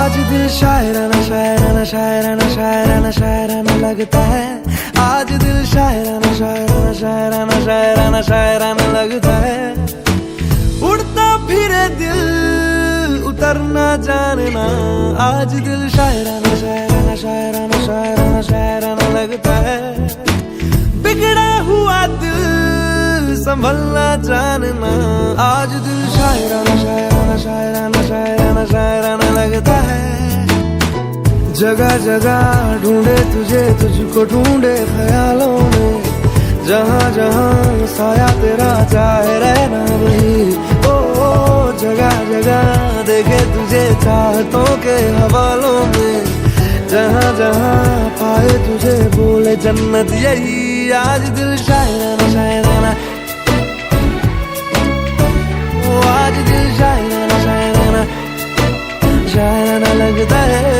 आज दिल शायराना शायराना शायराना शायराना शायराना लगता है। आज दिल शायराना शायराना शायराना शायराना शायराना लगता है। उड़ता फिरे दिल उतरना जानना। आज दिल शायराना शायराना शायराना शायराना शायराना लगता है। बिगड़ा हुआ दिल संभलना जानना। आज दिल शायराना शायराना शायराना शायराना शायराना लगता है। जगह जगह ढूंढे तुझे, तुझको ढूंढे ख्यालों में। जहाँ जहाँ साया तेरा चाहे रहना वही। ओ जगह जगह देखे तुझे चाहतों के हवालों में। जहाँ जहाँ पाए तुझे बोले जन्नत यही। आज दिल शायराना शायराना, आज दिल शायराना शायराना शायराना लगता है।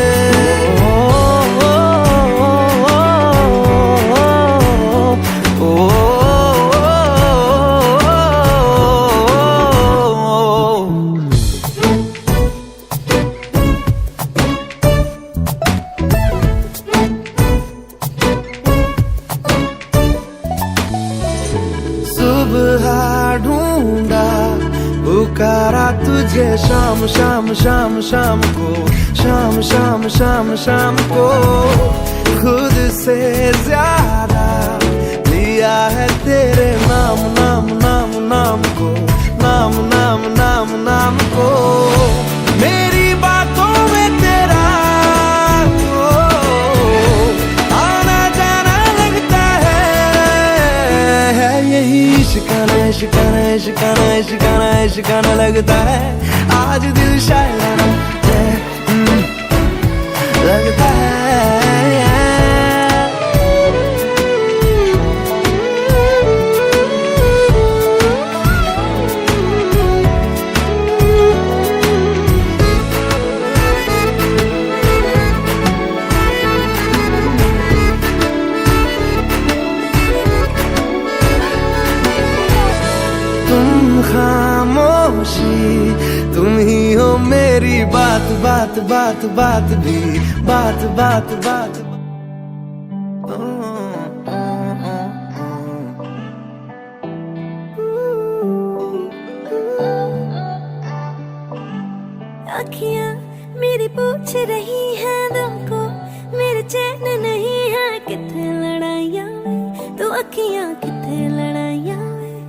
सुबह ढूंढा पुकारा तुझे शाम शाम शाम शाम को। शाम शाम शाम शाम को खुद से ज्यादा लिया है तेरे नाम नाम नाम नाम को। नाम नाम नाम नाम को मेरी बातों में तेरा आना जाना लगता है। यही शिकाना शिकाना शिकाना शिकाना शिकाना लगता है। आज दिल शायराना लगता है। खामोशी तुम ही हो मेरी बात बात बात बात भी बात बात बात। अखियाँ मेरी पूछ रही हैं दिल को, मेरे चैन नहीं है किथे लड़ाइयाँ में। तो अखियाँ किथे लड़ाइयाँ में,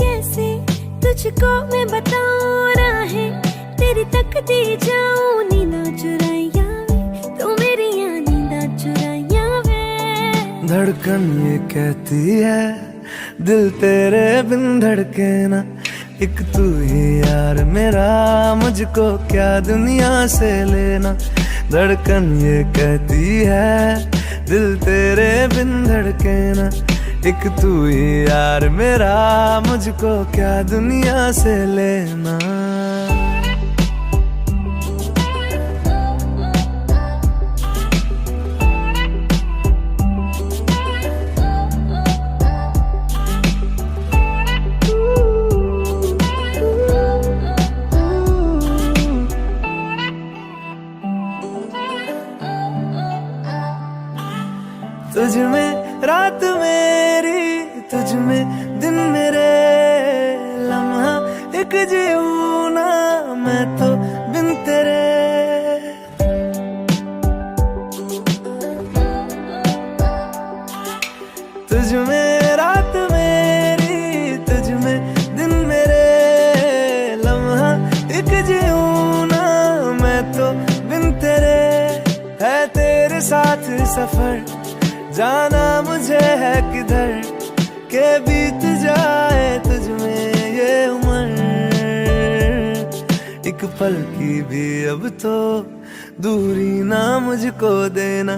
कैसे तुझको मैं बताऊँ राहें तेरी तकती जाऊँ नींदा चुराइया में। तो मेरी यहाँ नींदा चुराइया में। धड़कन ये कहती है दिल तेरे बिन धड़के ना। एक तू ही यार मेरा, मुझको क्या दुनिया से लेना। धड़कन ये कहती है दिल तेरे बिन धड़के ना। एक तू ही यार मेरा, मुझको क्या दुनिया से लेना। तुझ में रात मेरी, तुझ में दिन मेरे। लम्हा एक जीऊँ ना मैं तो बिन तेरे। तुझ में रात मेरी, तुझ में दिन मेरे। लम्हा एक जीऊँ ना मैं तो बिन तेरे। है तेरे साथ सफर जाना मुझे है किधर के बीत जाए तुझ में ये उम्र। एक पल की भी अब तो दूरी ना मुझको देना।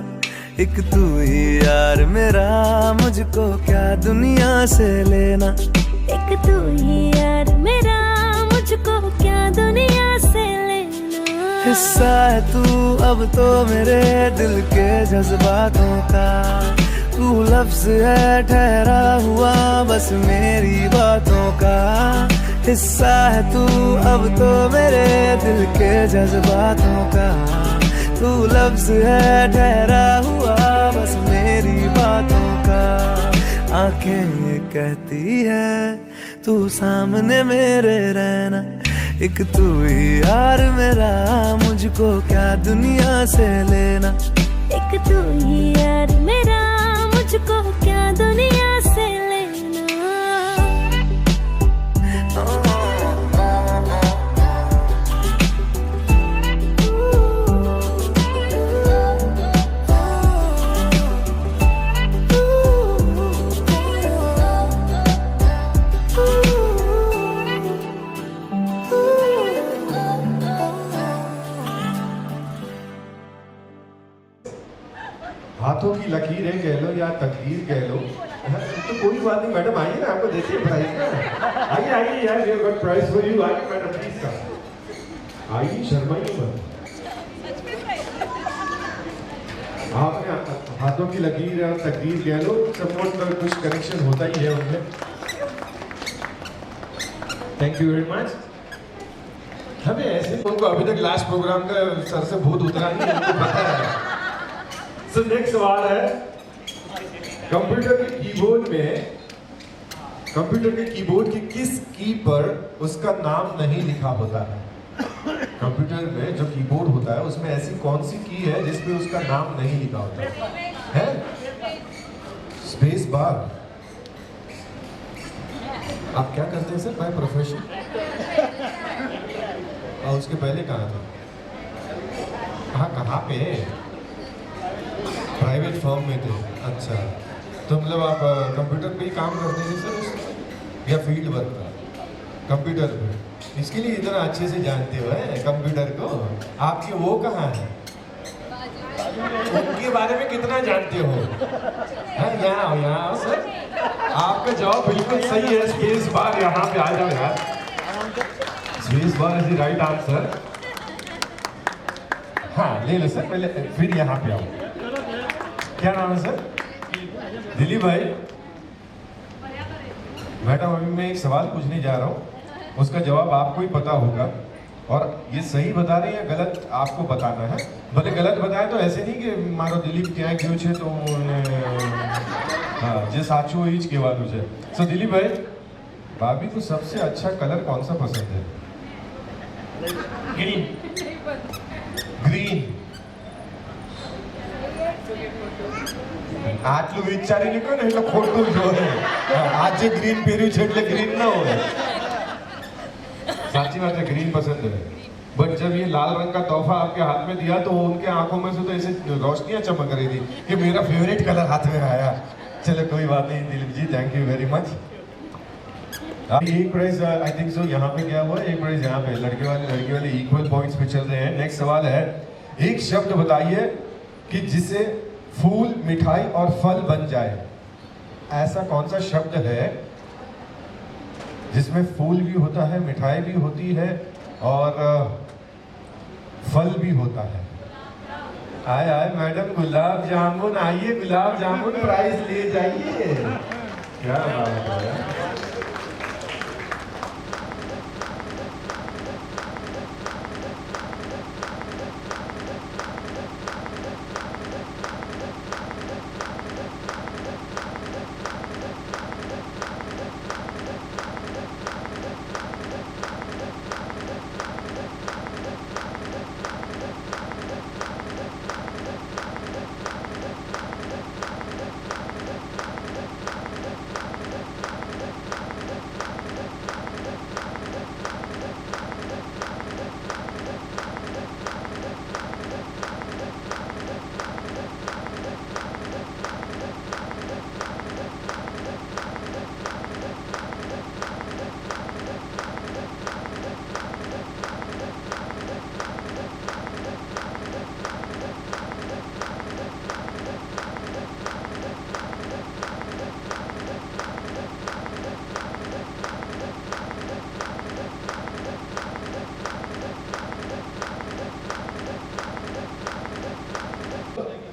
एक तू ही यार मेरा, मुझको क्या दुनिया से लेना। एक तू ही यार मेरा, मुझको क्या दुनिया से लेना। हिस्सा है तू अब तो मेरे दिल के जज्बातों का। तू लफ्ज है ठहरा हुआ बस मेरी बातों का। हिस्सा है तू अब तो मेरे दिल के जज्बातों बातों का, तू लफ्ज है ठहरा हुआ बस मेरी बातों का। आंखें ये कहती है तू सामने मेरे रहना, एक तू ही यार मेरा, मुझको क्या दुनिया से लेना। एक तू ही यार मेरा, मुझको क्या दुनिया से लेना। हाथों की लकीरें कह लो या तकदीर कह लो, तो कोई बात नहीं मैडम, आइए ना, आपको देते हैं प्राइस ना। आइए आइए यार, we have got price for you. आइए मैडम प्लीज कम, आइए शर्माइए मत। आपने हाथों की लकीर और तकदीर कह लो, समवॉट का कुछ कनेक्शन होता ही है उनमें। Thank you very much. हमें ऐसे लोगों को अभी तक लास्ट प्रोग्राम का सर से भूत उतरा नहीं, हमको पता है। So, नेक्स्ट सवाल है, कंप्यूटर के कीबोर्ड में, कंप्यूटर के कीबोर्ड की किस की पर उसका नाम नहीं लिखा होता है? कंप्यूटर में जो कीबोर्ड होता है उसमें ऐसी कौन सी की है जिसमें उसका नाम नहीं लिखा होता है? Space bar. आप क्या करते हैं सर बाय प्रोफेशन? और उसके पहले कहाँ थे? कहाँ पे? प्राइवेट फर्म में थे। अच्छा, तो मतलब आप कंप्यूटर पे ही काम करते थे सर, या फील्ड वर्क का? कंप्यूटर पे, इसके लिए इतना अच्छे से जानते हो कंप्यूटर को। आपके वो कहाँ है, उनके बारे में कितना जानते हो? यहाँ आओ, यहाँ आओ सर, आपका जवाब बिल्कुल सही है, स्पेस बार। यहाँ पे आ जाओ यार, space bar is the right answer. हाँ ले लो सर, पहले फिर यहाँ पे आओ। क्या नाम है सर? दिलीप भाई। मैडम अभी मैं एक सवाल पूछने जा रहा हूँ, उसका जवाब आपको ही पता होगा, और ये सही बता रहे हैं या गलत आपको बताना है। भले गलत बताए तो ऐसे नहीं कि मारो दिलीप क्या क्यों छे तो हाँ जे साचो ईच के वालू है। सो दिलीप भाई, भाभी को सबसे अच्छा कलर कौन सा पसंद है? ग्रीन। ग्रीन। આટલું વિચારીને કહો ને એટલે ખોટું જ હોય। આજે ગ્રીન પહેર્યું છે એટલે ગ્રીન ના હોય। साची बात है, ग्रीन पसंद है, बट जब ये लाल रंग का तोहफा आपके हाथ में दिया तो उनके आंखों में से तो ऐसे रोशनियां चमक रही थी कि मेरा फेवरेट कलर हाथ में आया। चलो कोई बात नहीं Dilip ji, thank you very much. एक प्राइज आई थिंक सो यहाँ पे क्या हुआ है, एक प्राइज यहाँ पे। लड़के वाले इक्वल पॉइंट्स पे चल रहे हैं। नेक्स्ट सवाल है, एक शब्द बताइए कि जिसे फूल, मिठाई और फल बन जाए। ऐसा कौन सा शब्द है जिसमें फूल भी होता है, मिठाई भी होती है और फल भी होता है? आए आए मैडम, गुलाब जामुन। आइए गुलाब जामुन, प्राइज ले जाइए। क्या बात है।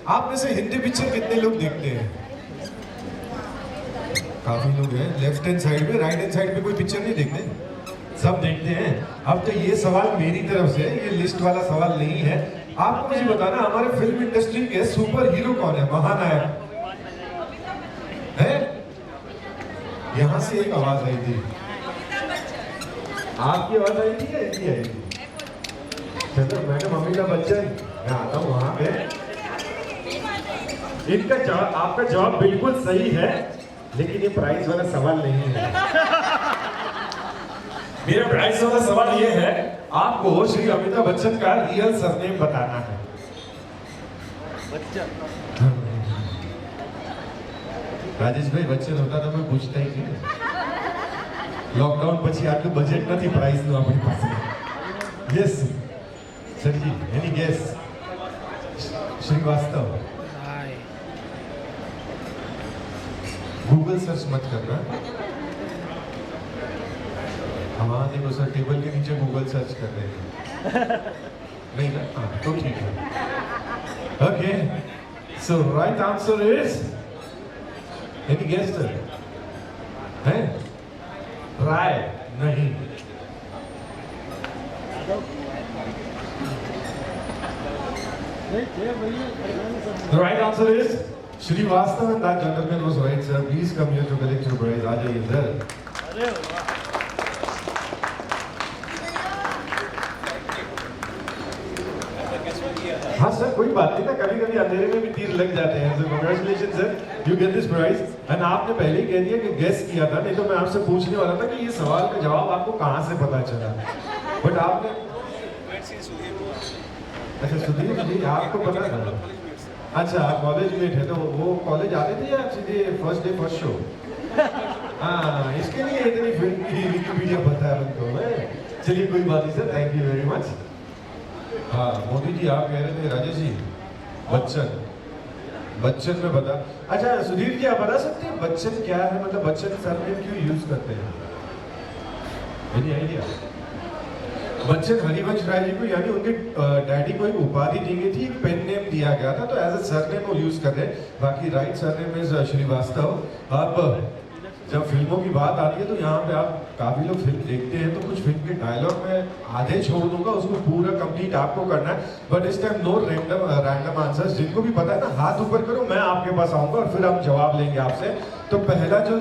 आप में से हिंदी पिक्चर कितने लोग देखते हैं? काफी लोग हैं। लेफ्ट हैंड साइड में, राइट हैंड साइड में कोई पिक्चर नहीं देखते? सब देखते हैं। अब तो ये सवाल मेरी तरफ से, ये लिस्ट वाला सवाल नहीं है। आपको मुझे बताना हमारे फिल्म इंडस्ट्री के सुपर हीरो कौन है, महानायक है? यहाँ से एक आवाज आई थी, आपकी आवाज आई थी या इनकी आई थी? चलो मैडम अमिताभ बच्चन, मैं आता हूँ वहां पे। इनका जवाब, आपका जवाब बिल्कुल सही है, लेकिन ये प्राइस वाला सवाल नहीं है। मेरा प्राइस वाला सवाल ये है, आपको श्री अमिताभ बच्चन का रियल सरनेम बताना है। राजेश भाई बच्चन होता तो मैं पूछता ही नहीं। लॉकडाउन પછી આટલું બજેટ નથી પ્રાઇસ નું આપણી પાસે। Yes sir ji, any guess? Srivastava. Google search मत करना। हाँ देखो सर, टेबल के नीचे गूगल सर्च कर रहे हैं। नहीं ना? हाँ तो ठीक है। Okay, so right answer is, any guess sir? है राय? नहीं। The right answer is Srivastav, and that gentleman was right, sir. Please come here to collect your prize. आ जाइए इधर। हाँ सर, कोई बात नहीं ना, कभी कभी अंधेरे में भी तीर लग जाते हैं। Sir congratulation sir, you get this prize. And आपने पहले ही कह दिया कि गेस किया था, नहीं तो मैं आपसे पूछने वाला था कि ये सवाल का जवाब आपको कहाँ से पता चला, बट आपने। अच्छा सुधीर जी, आपको पता था? अच्छा, आप कॉलेज मेट है, तो वो कॉलेज आते थे या सीधे फर्स्ट डे फर्स्ट शो? हाँ, इसके लिए इतनी फिल्म की विकिपीडिया पता है उनको। चलिए कोई बात नहीं sir, thank you very much. हाँ मोदी जी, आप कह रहे थे राजेश जी, बच्चन में बता। अच्छा सुधीर जी, आप बता सकते हैं बच्चन क्या है, मतलब बच्चन सरनेम क्यों यूज करते हैं? Any idea? बच्चन हरिवंश राय जी को, यानी उनके डैडी को एक उपाधि दी गई थी, एक पेन नेम दिया गया था, तो एज अ सरनेम वो यूज कर रहे हैं। बाकी राइट सरनेम इज श्रीवास्तव। अब जब फिल्मों की बात आती है तो यहाँ पे आप काफी लोग फिल्म देखते हैं, तो कुछ फिल्म के डायलॉग में आधे छोड़ दूंगा, उसको पूरा कंप्लीट आपको करना है। बट इस टाइम नो रैंडम आंसर्स। जिनको भी पता है ना, हाथ ऊपर करो, मैं आपके पास आऊंगा और फिर हम जवाब लेंगे आपसे। तो पहला जो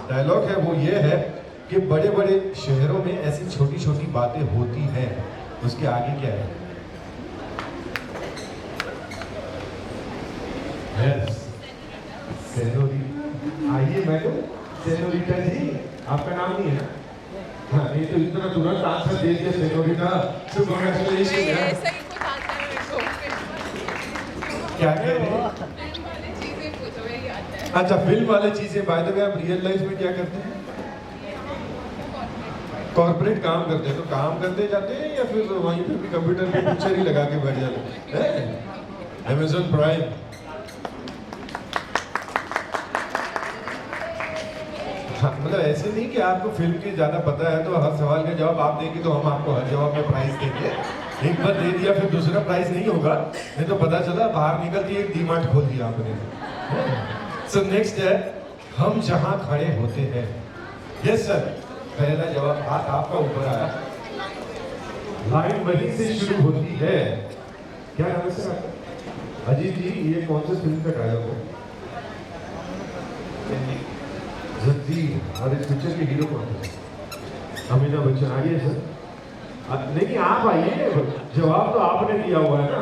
डायलॉग है वो ये है कि बड़े बड़े शहरों में ऐसी छोटी छोटी बातें होती हैं। उसके आगे क्या है? आइए मैडम, सेनोरिटा जी, आपका नाम नहीं है ना? हाँ, ये तो इतना तुरंत आंसर दे दिया सेनोरिटा, तो कांग्रेचुलेशन यार। क्या कह रहे हैं? अच्छा, फिल्म वाले चीजें। बाय द वे, आप रियल लाइफ में क्या करते हैं? कॉर्पोरेट काम करते हैं, तो काम करते जाते हैं या फिर वहीं पे भी कंप्यूटर पे पिक्चर ही लगा के बैठ जाते हैं? Amazon prime. हाँ, मतलब ऐसे नहीं कि आपको फिल्म की ज्यादा पता है तो हर सवाल का जवाब आप देंगे तो हम आपको हर जवाब में प्राइज देंगे। एक बार दे दिया फिर दूसरा प्राइज नहीं होगा, नहीं तो पता चला बाहर निकलती एक डीमार्ट खोल दिया आपने। सो नेक्स्ट है, हम जहां खड़े होते हैं। यस सर, पहला जवाब हाथ आपका ऊपर आया। लाइन वहीं से शुरू होती है। क्या नाम है सर आपका? अजीत जी, ये कौन सी फिल्म का डायलॉग है? जगदीप। और इस पिक्चर के हीरो कौन है? अमिताभ बच्चन। आइए सर। नहीं आप आइए, जवाब तो आपने दिया हुआ है ना।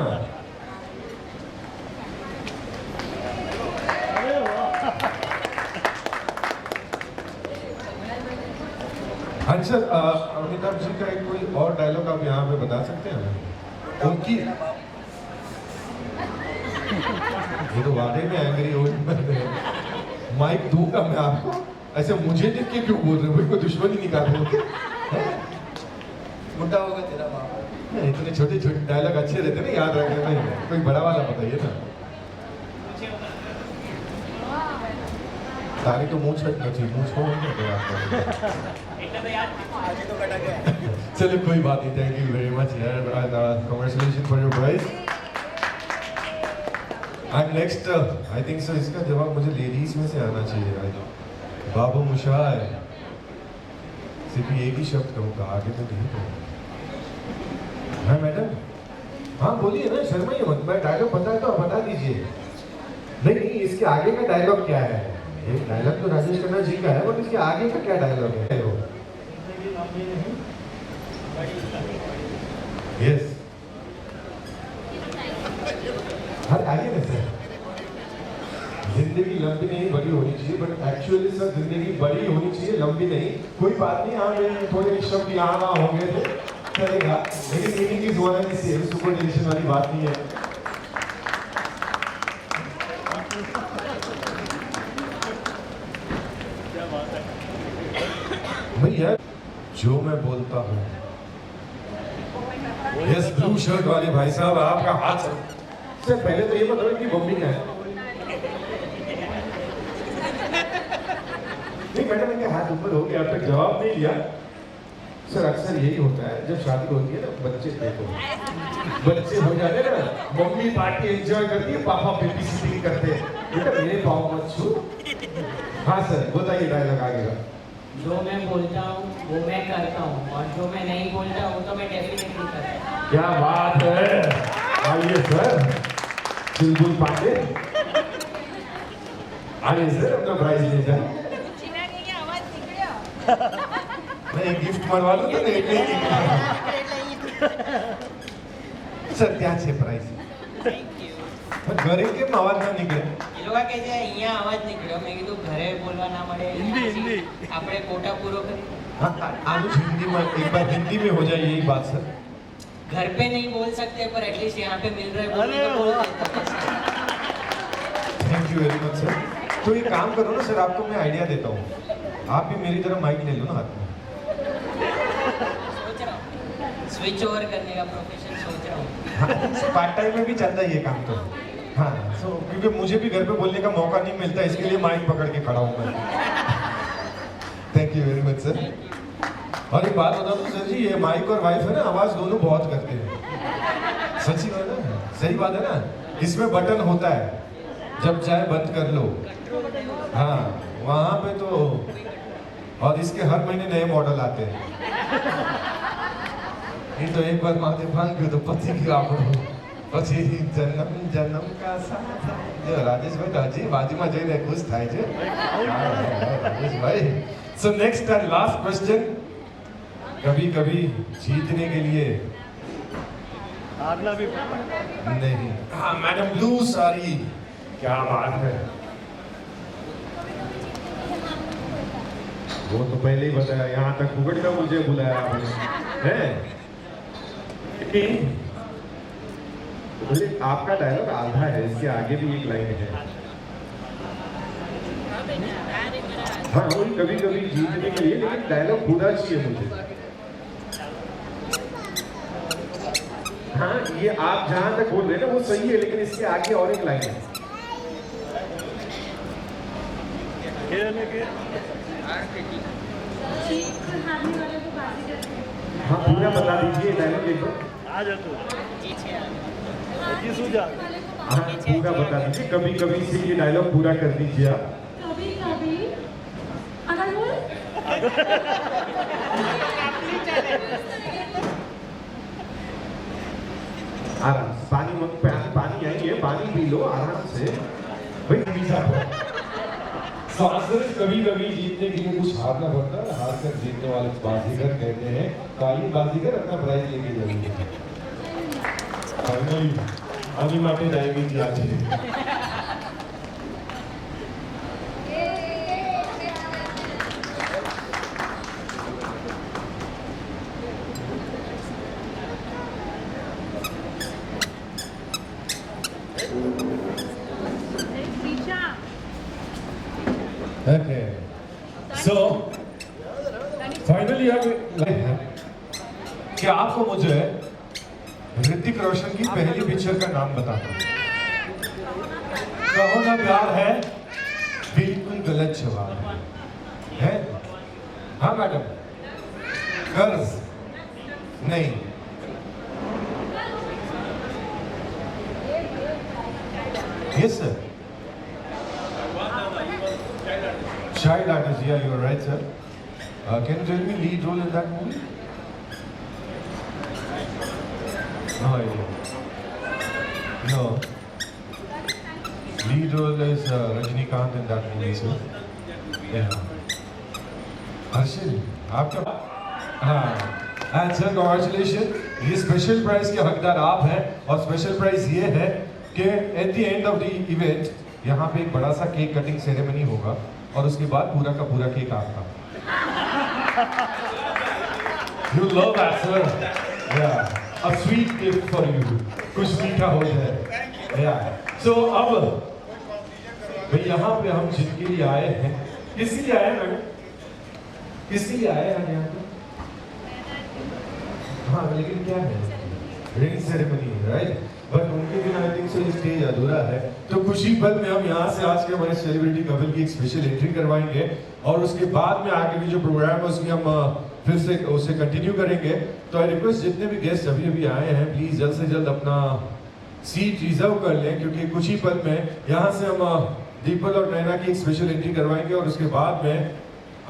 अच्छा, अमिताभ जी का एक कोई और डायलॉग आप यहाँ पे बता सकते हैं उनकी? ये तो वाकई में एंग्री हो माइक दूंगा मैं आपको। ऐसे मुझे देख के क्यों बोल रहे हो? कोई दुश्मनी निकाल रहे हो? मुद्दा होगा तेरा बाप। इतने छोटे छोटे डायलॉग अच्छे रहते ना याद रखने में। कोई बड़ा वाला बताइए ना। तारी तो मुंह छटना चाहिए, मुंह छोड़ चलो कोई बात नहीं। थैंक यू वेरी मच यार, congratulation for your prize. And next I think so, इसका जवाब मुझे लेडीज में से आना चाहिए। बाबू मुशाय सिर्फ एक ही शब्द कहूँगा, आगे तो नहीं कहूँगा। हाँ मैडम, हाँ बोलिए ना, शर्माइए मत। मैं डायलॉग पता है तो आप बता दीजिए। नहीं नहीं, इसके आगे का डायलॉग क्या है? एक डायलॉग तो राजेश खन्ना जी का है, बट इसके आगे का क्या डायलॉग है? यस, हर आगे कैसे? जिंदगी लंबी नहीं बड़ी होनी चाहिए, बट एक्चुअली सर जिंदगी बड़ी होनी चाहिए, लंबी नहीं। कोई बात नहीं, हाँ मेरे थोड़े शब्द यहाँ वहाँ होंगे तो चलेगा, लेकिन मीनिंग की जुआ नहीं सी सुपर डिलीशन वाली बात नहीं है। भैया जो मैं बोलता हूँ, यस ब्लू शर्ट वाले भाई साहब, आपका हाथ से पहले तो ये बताओ कि मम्मी का है। नहीं मैडम, इनके हाथ ऊपर हो गया, अब तक जवाब नहीं दिया। सर अक्सर यही होता है जब शादी होती है ना, बच्चे देखो बच्चे हो जाते हैं ना, मम्मी पार्टी एंजॉय करती है, पापा बेबी सिटिंग करते हैं। बेटा मेरे पाँव मत छू। हाँ सर बताइए डायलॉग आगे का। जो मैं बोलता हूँ वो मैं करता हूँ, और जो मैं नहीं बोलता वो तो मैं डेफिनेटली करता हूँ। क्या बात है, आइए सर, चुलबुल पांडे आइए सर, अपना प्राइज ले जाए। नहीं गिफ्ट मरवा लो तो नहीं सर, क्या छे प्राइज? ઘરે કેમ અવાજ ના નીકળે? એ લોકો કહે છે અહીંયા અવાજ નીકળ્યો, મેં કીધું ઘરે બોલવા ના મળે, હિન્દી આપણે કોટા પૂરો કરીએ। हाँ आलू हिंदी में, एक बार हिंदी में हो जाए यही बात सर। घर पे नहीं बोल सकते पर एटलीस्ट यहाँ पे मिल रहे बोलने तो बोल देते हैं। Thank you very much sir. तो ये काम करो ना सर, आपको मैं आइडिया देता हूँ, आप भी मेरी तरह माइक ले लो ना हाथ में। सोच रहा हूँ स्विच ओवर करने का प्रोफेशन सोच रहा हूँ। हाँ, पार्ट टाइम में भी चलता है ये काम तो। हाँ सो क्योंकि मुझे भी घर पे बोलने का मौका नहीं मिलता, इसके लिए माइक पकड़ के खड़ा हूँ मैं। Thank you very much sir. और एक बात बता दूं सर जी, ये माइक और वाइफ है ना, आवाज दोनों बहुत करते हैं। सच्ची बात है ना, सही बात है ना। इसमें बटन होता है, जब चाहे बंद कर लो। हाँ वहाँ पे तो, और इसके हर महीने नए मॉडल आते हैं। ये तो एक बार माथे भांग गयो तो पति की આપણો પછી જન્મ જન્મ કા સાથ। જો રાજેશભાઈ તો હજી બાજુમાં જઈને ખુશ થાય છે। Rajeshbhai, so next and last question, कभी कभी जीतने के लिए हारना भी नहीं। हाँ मैडम ब्लू साड़ी, क्या बात है। वो तो पहले ही बताया, यहाँ तक फुकट का मुझे बुलाया आपने है। बोले आपका डायलॉग आधा है, इसके आगे भी एक लाइन है। हाँ वही कभी कभी जीतने के लिए, लेकिन डायलॉग पूरा चाहिए मुझे। हाँ ये आप जहां तक बोल रहे हैं ना वो सही है, लेकिन इसके आगे और एक लाइन है। हाँ पूरा बता दीजिए डायलॉग देखो। हाँ पूरा बता दीजिए, कभी कभी से ये डायलॉग पूरा कर दीजिए आप। कभी कभी अगर बोल आराम से पानी पानी आई है, पानी पी लो आराम से भाई। कभी कभी जीतने के लिए कुछ हारना पड़ता है, हार कर जीतने वाले बाजीगर कहते हैं। काली बाजीगर अपना प्राइज लेके जाएंगे। फाइनली आगे माटे जाएगी जी आज। Okay. So, finally क्या आपको मुझे ऋतिक रोशन की पहली पिक्चर का नाम बताना? कहो ना प्यार है बिल्कुल गलत जवाब है। हाँ मैडम, कर्ज नहीं। Yes sir, child artist, yeah, you are right, sir. Can you tell me lead role in that movie? No idea. No. Lead role is Rajnikant in that movie, sir. Yeah. Harshil, आपका हाँ, and sir congratulations. ये special prize के हकदार आप हैं और special prize ये है कि at the end of the event यहाँ पे एक बड़ा सा केक कटिंग सेरेमनी होगा और उसके बाद पूरा का पूरा केक आपका. You love that, sir. Yeah, a sweet gift for you. कुछ मीठा हो जाए. Yeah. So अब भाई यहाँ पे हम जिनके लिए आए हैं, किसके लिए आए हैं मैडम? किसके लिए आए हैं यहाँ पे? हाँ, लेकिन क्या है? रिंग सेरेमनी है, राइट? बट उनके बिना आई थिंक सो ये स्टेज अधूरा है. तो खुशी पल में हम यहाँ से आज के हमारे सेलिब्रिटी कपल की एक स्पेशल एंट्री करवाएंगे और उसके बाद में आगे भी जो प्रोग्राम है उसकी हम फिर से उसे कंटिन्यू करेंगे. तो आई रिक्वेस्ट जितने भी गेस्ट अभी अभी आए हैं प्लीज जल्द से जल्द अपना सीट रिजर्व कर लें क्योंकि कुछ ही पल में यहाँ से हम दीपल और नैना की एक स्पेशल एंट्री करवाएंगे और उसके बाद में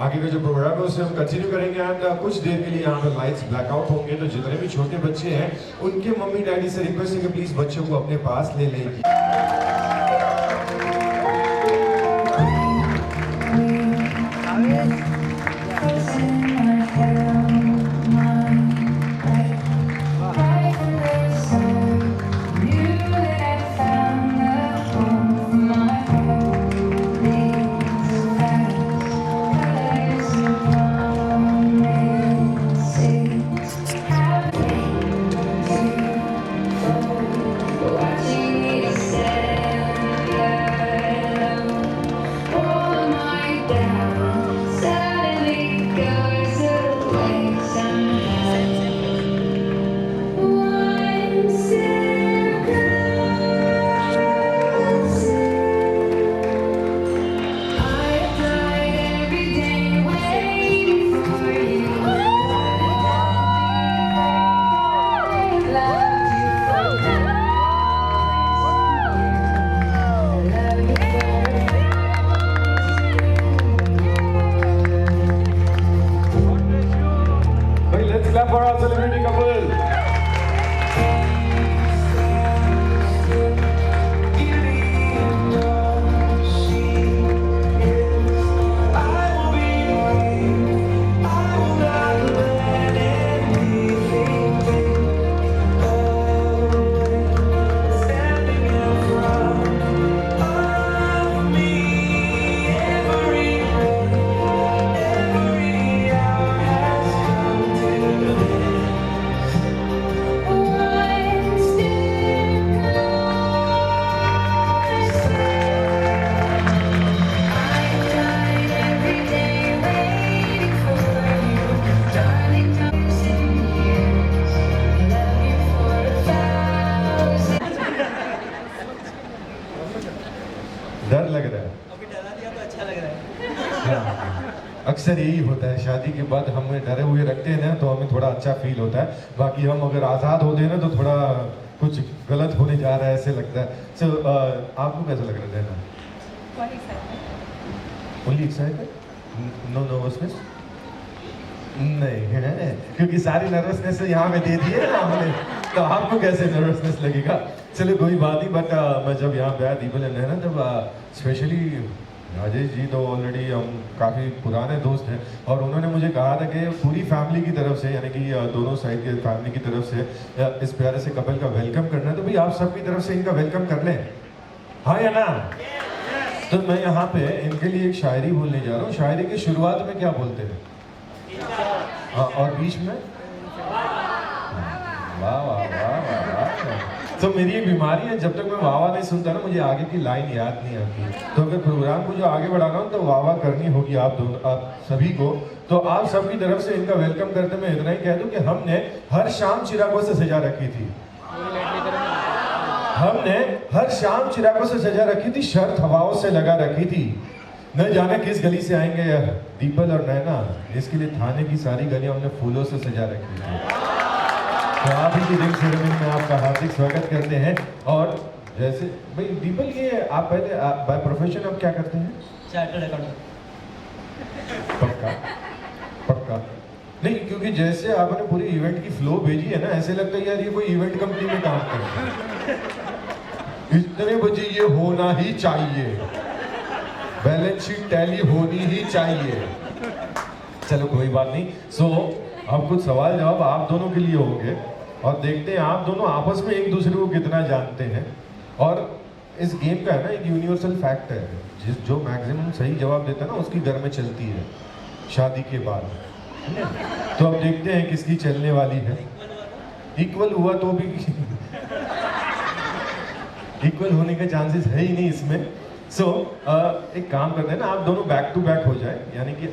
आगे का जो प्रोग्राम है उसे हम कंटिन्यू करेंगे. एंड कुछ देर के लिए यहाँ पे लाइट्स ब्लैकआउट होंगे तो जितने भी छोटे बच्चे हैं उनके मम्मी डैडी से रिक्वेस्ट है कि प्लीज बच्चों को अपने पास ले लें. For our celebrity couple. डर लग रहा है. अभी डरा दिया तो अच्छा लग रहा है. अक्सर यही होता है शादी के बाद हमें डरे हुए रखते हैं ना तो हमें थोड़ा अच्छा फील होता है. बाकी हम अगर आज़ाद होते हैं ना तो थोड़ा कुछ गलत होने जा रहा है ऐसे लगता है. सो आपको कैसा लग रहा है? Only excited? No nervousness? नहीं है क्योंकि सारी नर्वसनेस यहाँ पे दे दी है ना हमने तो आपको कैसे नर्वसनेस लगेगा. चलो कोई बात नहीं. बट मैं जब यहाँ पे आया दीपल है ना तब स्पेशली राजेश जी तो ऑलरेडी हम काफ़ी पुराने दोस्त हैं और उन्होंने मुझे कहा था कि पूरी फैमिली की तरफ से यानी कि दोनों साइड के फैमिली की तरफ से इस प्यारे से कपल का वेलकम करना है तो भाई आप सबकी तरफ से इनका वेलकम कर लें. हाँ या ना? तो मैं यहाँ पे इनके लिए एक शायरी बोलने जा रहा हूँ. शायरी की शुरुआत में क्या बोलते हैं? हाँ, और बीच में वाह वाह वाह वाह. तो मेरी एक बीमारी है जब तक मैं वाह वाह नहीं सुनता ना मुझे आगे की लाइन याद नहीं आती. तो अगर प्रोग्राम को जो आगे बढ़ाना हो तो वाह वाह करनी होगी आप दोनों आप सभी को. तो आप सबकी तरफ से इनका वेलकम करते मैं इतना ही कह दूं कि हमने हर शाम चिरागों से सजा रखी थी. हमने हर शाम चिरागों से सजा रखी थी. शर्त हवाओं से लगा रखी थी. न जाने किस गली से आएंगे दीपल और नैना इसके लिए थाने की सारी गलियां हमने फूलों से सजा रखी थी. तो आप ही की रिंग सेरेमनी में आपका हार्दिक स्वागत करते हैं. और जैसे भाई दीपल ये आप पहले बाय प्रोफेशन आप क्या करते हैं? Chartered accountant. पक्का पक्का नहीं, क्योंकि जैसे आपने पूरी इवेंट की फ्लो भेजी है ना, ऐसे लगता है यार ये कोई इवेंट कंपनी में काम कर रहा है। इतने बजे ये होना ही चाहिए, बैलेंस शीट टैली होनी ही चाहिए। चलो कोई बात नहीं। सो अब कुछ सवाल जवाब आप दोनों के लिए होंगे और देखते हैं आप दोनों आपस में एक दूसरे को कितना जानते हैं। और इस गेम का है ना एक यूनिवर्सल फैक्ट है, जो मैक्सिमम सही जवाब देता है ना उसकी घर में चलती है शादी के बाद। तो अब देखते हैं किसकी चलने वाली है। इक्वल हुआ तो भी इक्वल होने के चांसेस है ही नहीं इसमें। सो एक काम करते हैं ना, आप दोनों बैक टू बैक हो जाए, यानी कि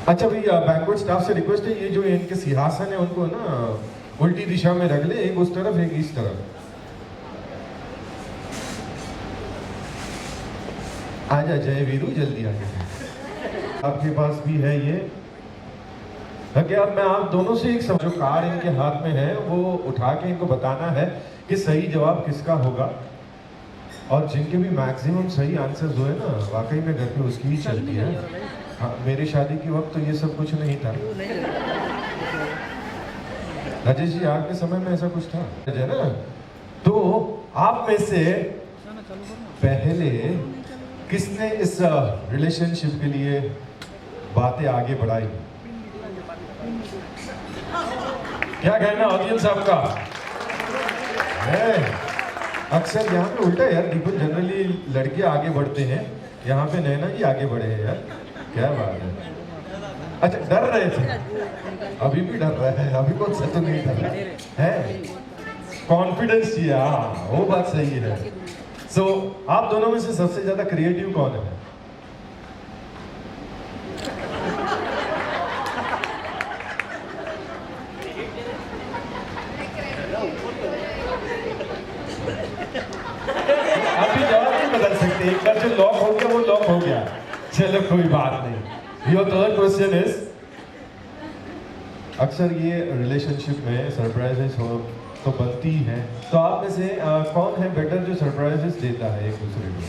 अच्छा भाई बैंक्वेट स्टाफ से रिक्वेस्ट है, ये जो इनके सिंहासन है उनको ना उल्टी दिशा में रख ले, एक उस तरफ एक इस तरफ। आजा जय वीरू, जल्दी आ गया। आपके पास भी है ये। अब मैं आप दोनों से एक जो कार इनके हाथ में है वो उठा के इनको बताना है कि सही जवाब किसका होगा, और जिनके भी मैक्सिमम सही आंसर्स हुए ना वाकई में घर पे उसकी ही चलती है। हाँ, मेरी शादी के वक्त तो ये सब कुछ नहीं था। राजेश जी आपके समय में ऐसा कुछ था है ना? तो आप में से पहले किसने इस रिलेशनशिप के लिए बातें आगे बढ़ाई? क्या कहना ऑडियंस आपका है? अक्सर यहाँ पे उल्टा है यार, पीपल जनरली लड़के आगे बढ़ते हैं, यहाँ पे नैना जी आगे बढ़े हैं यार, क्या बात है। अच्छा डर रहे थे, अभी भी डर रहे हैं, अभी कौन सा तो नहीं डर रहा है, कॉन्फिडेंस चाहिए। हाँ वो बात सही है। सो आप दोनों में से सबसे ज्यादा क्रिएटिव कौन है? अभी जवाब नहीं बदल सकते, एक बार जो लॉक हो गया वो लॉक हो गया। चलो कोई बात नहीं। योर थर्ड क्वेश्चन इज, अक्सर ये रिलेशनशिप में सरप्राइजेस हो तो बनती ही है, तो आप में से कौन है बेटर जो सरप्राइजेस देता है एक दूसरे को?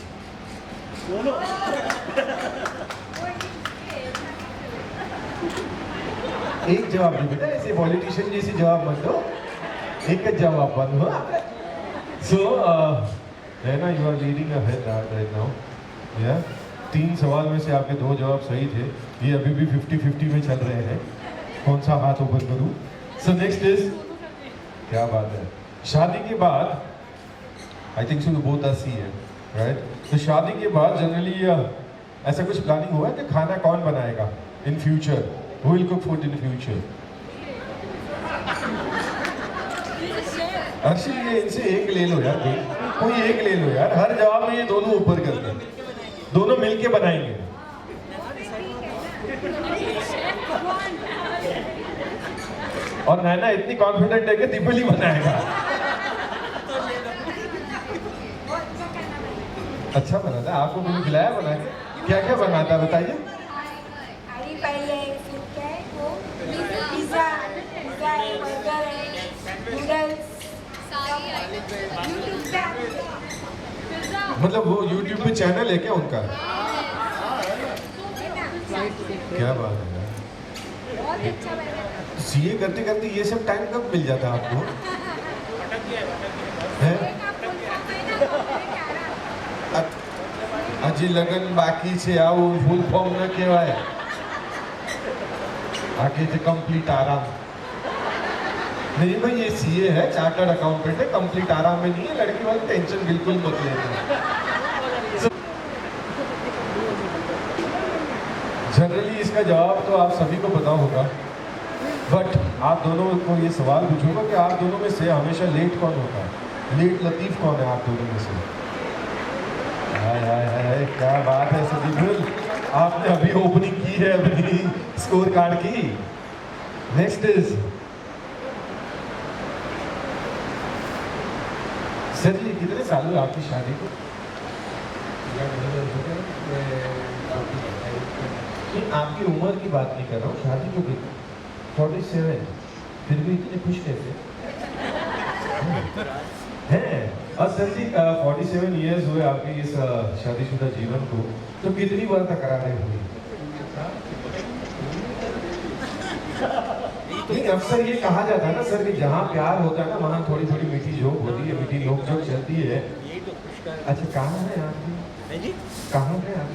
एक जवाब नहीं बेटा, ऐसे पॉलिटिशियन जैसे जवाब मत दो, एक का जवाब बंद हो। So Naina you are leading ahead right now. या 3 सवाल में से आपके 2 जवाब सही थे, ये अभी भी 50-50 में चल रहे हैं, कौन सा हाथ ओपन करूं? सो नेक्स्ट इज, क्या बात है, शादी के बाद I think so both are see है राइट? तो शादी के बाद जनरली ऐसा कुछ प्लानिंग हुआ है कि खाना कौन बनाएगा in future? Who will cook food in future? Actually ये इनसे एक ले लो यार, कोई एक ले लो यार, हर जवाब में ये दोनों ऊपर करते हैं, दोनों मिलके बनाएंगे। और नैना इतनी कॉन्फिडेंट है कि दीपल ही बनाएगा। अच्छा बनाता है, आपको भी खिलाया बना के? क्या क्या बनाता है बताइए? मतलब वो YouTube पे चैनल है क्या उनका? क्या बात है यार, सीए करते करते ये सब टाइम कब मिल जाता है आपको? હજી લગન બાકી છે આવું ફૂલ ફોર્મ ન કહેવાય, आगे से कंप्लीट आराम नहीं भाई, ये सीए है, चार्टर्ड अकाउंटेंट है, कंप्लीट आराम में नहीं है, लड़की वाली टेंशन बिल्कुल मत लेना। जनरली इसका जवाब तो आप सभी को पता होगा, बट आप दोनों को ये सवाल पूछूंगा कि आप दोनों में से हमेशा लेट कौन होता है? लेट लतीफ कौन है आप दोनों में से? हाय हाय हाय, क्या बात है सदीपुल, आपने अभी ओपनिंग की है अपनी स्कोर कार्ड की। नेक्स्ट इज सर जी, कितने साल हुए आपकी शादी को? आपकी उम्र की बात नहीं कर रहा हूँ, शादी को कितनी? 47, फिर भी इतने खुश कैसे हैं? और सर जी 47 ईयर्स हुए आपके इस शादीशुदा जीवन को, तो कितनी बार तकरारें हुई? नहीं अक्सर ये कहा जाता है ना सर कि जहाँ प्यार होता है ना वहाँ थोड़ी थोड़ी मीठी जोक होती है, मीठी लोक जोक चलती है। यही तो पुष्कर अच्छा कहाँ है आप? है जी। कहाँ पे आप?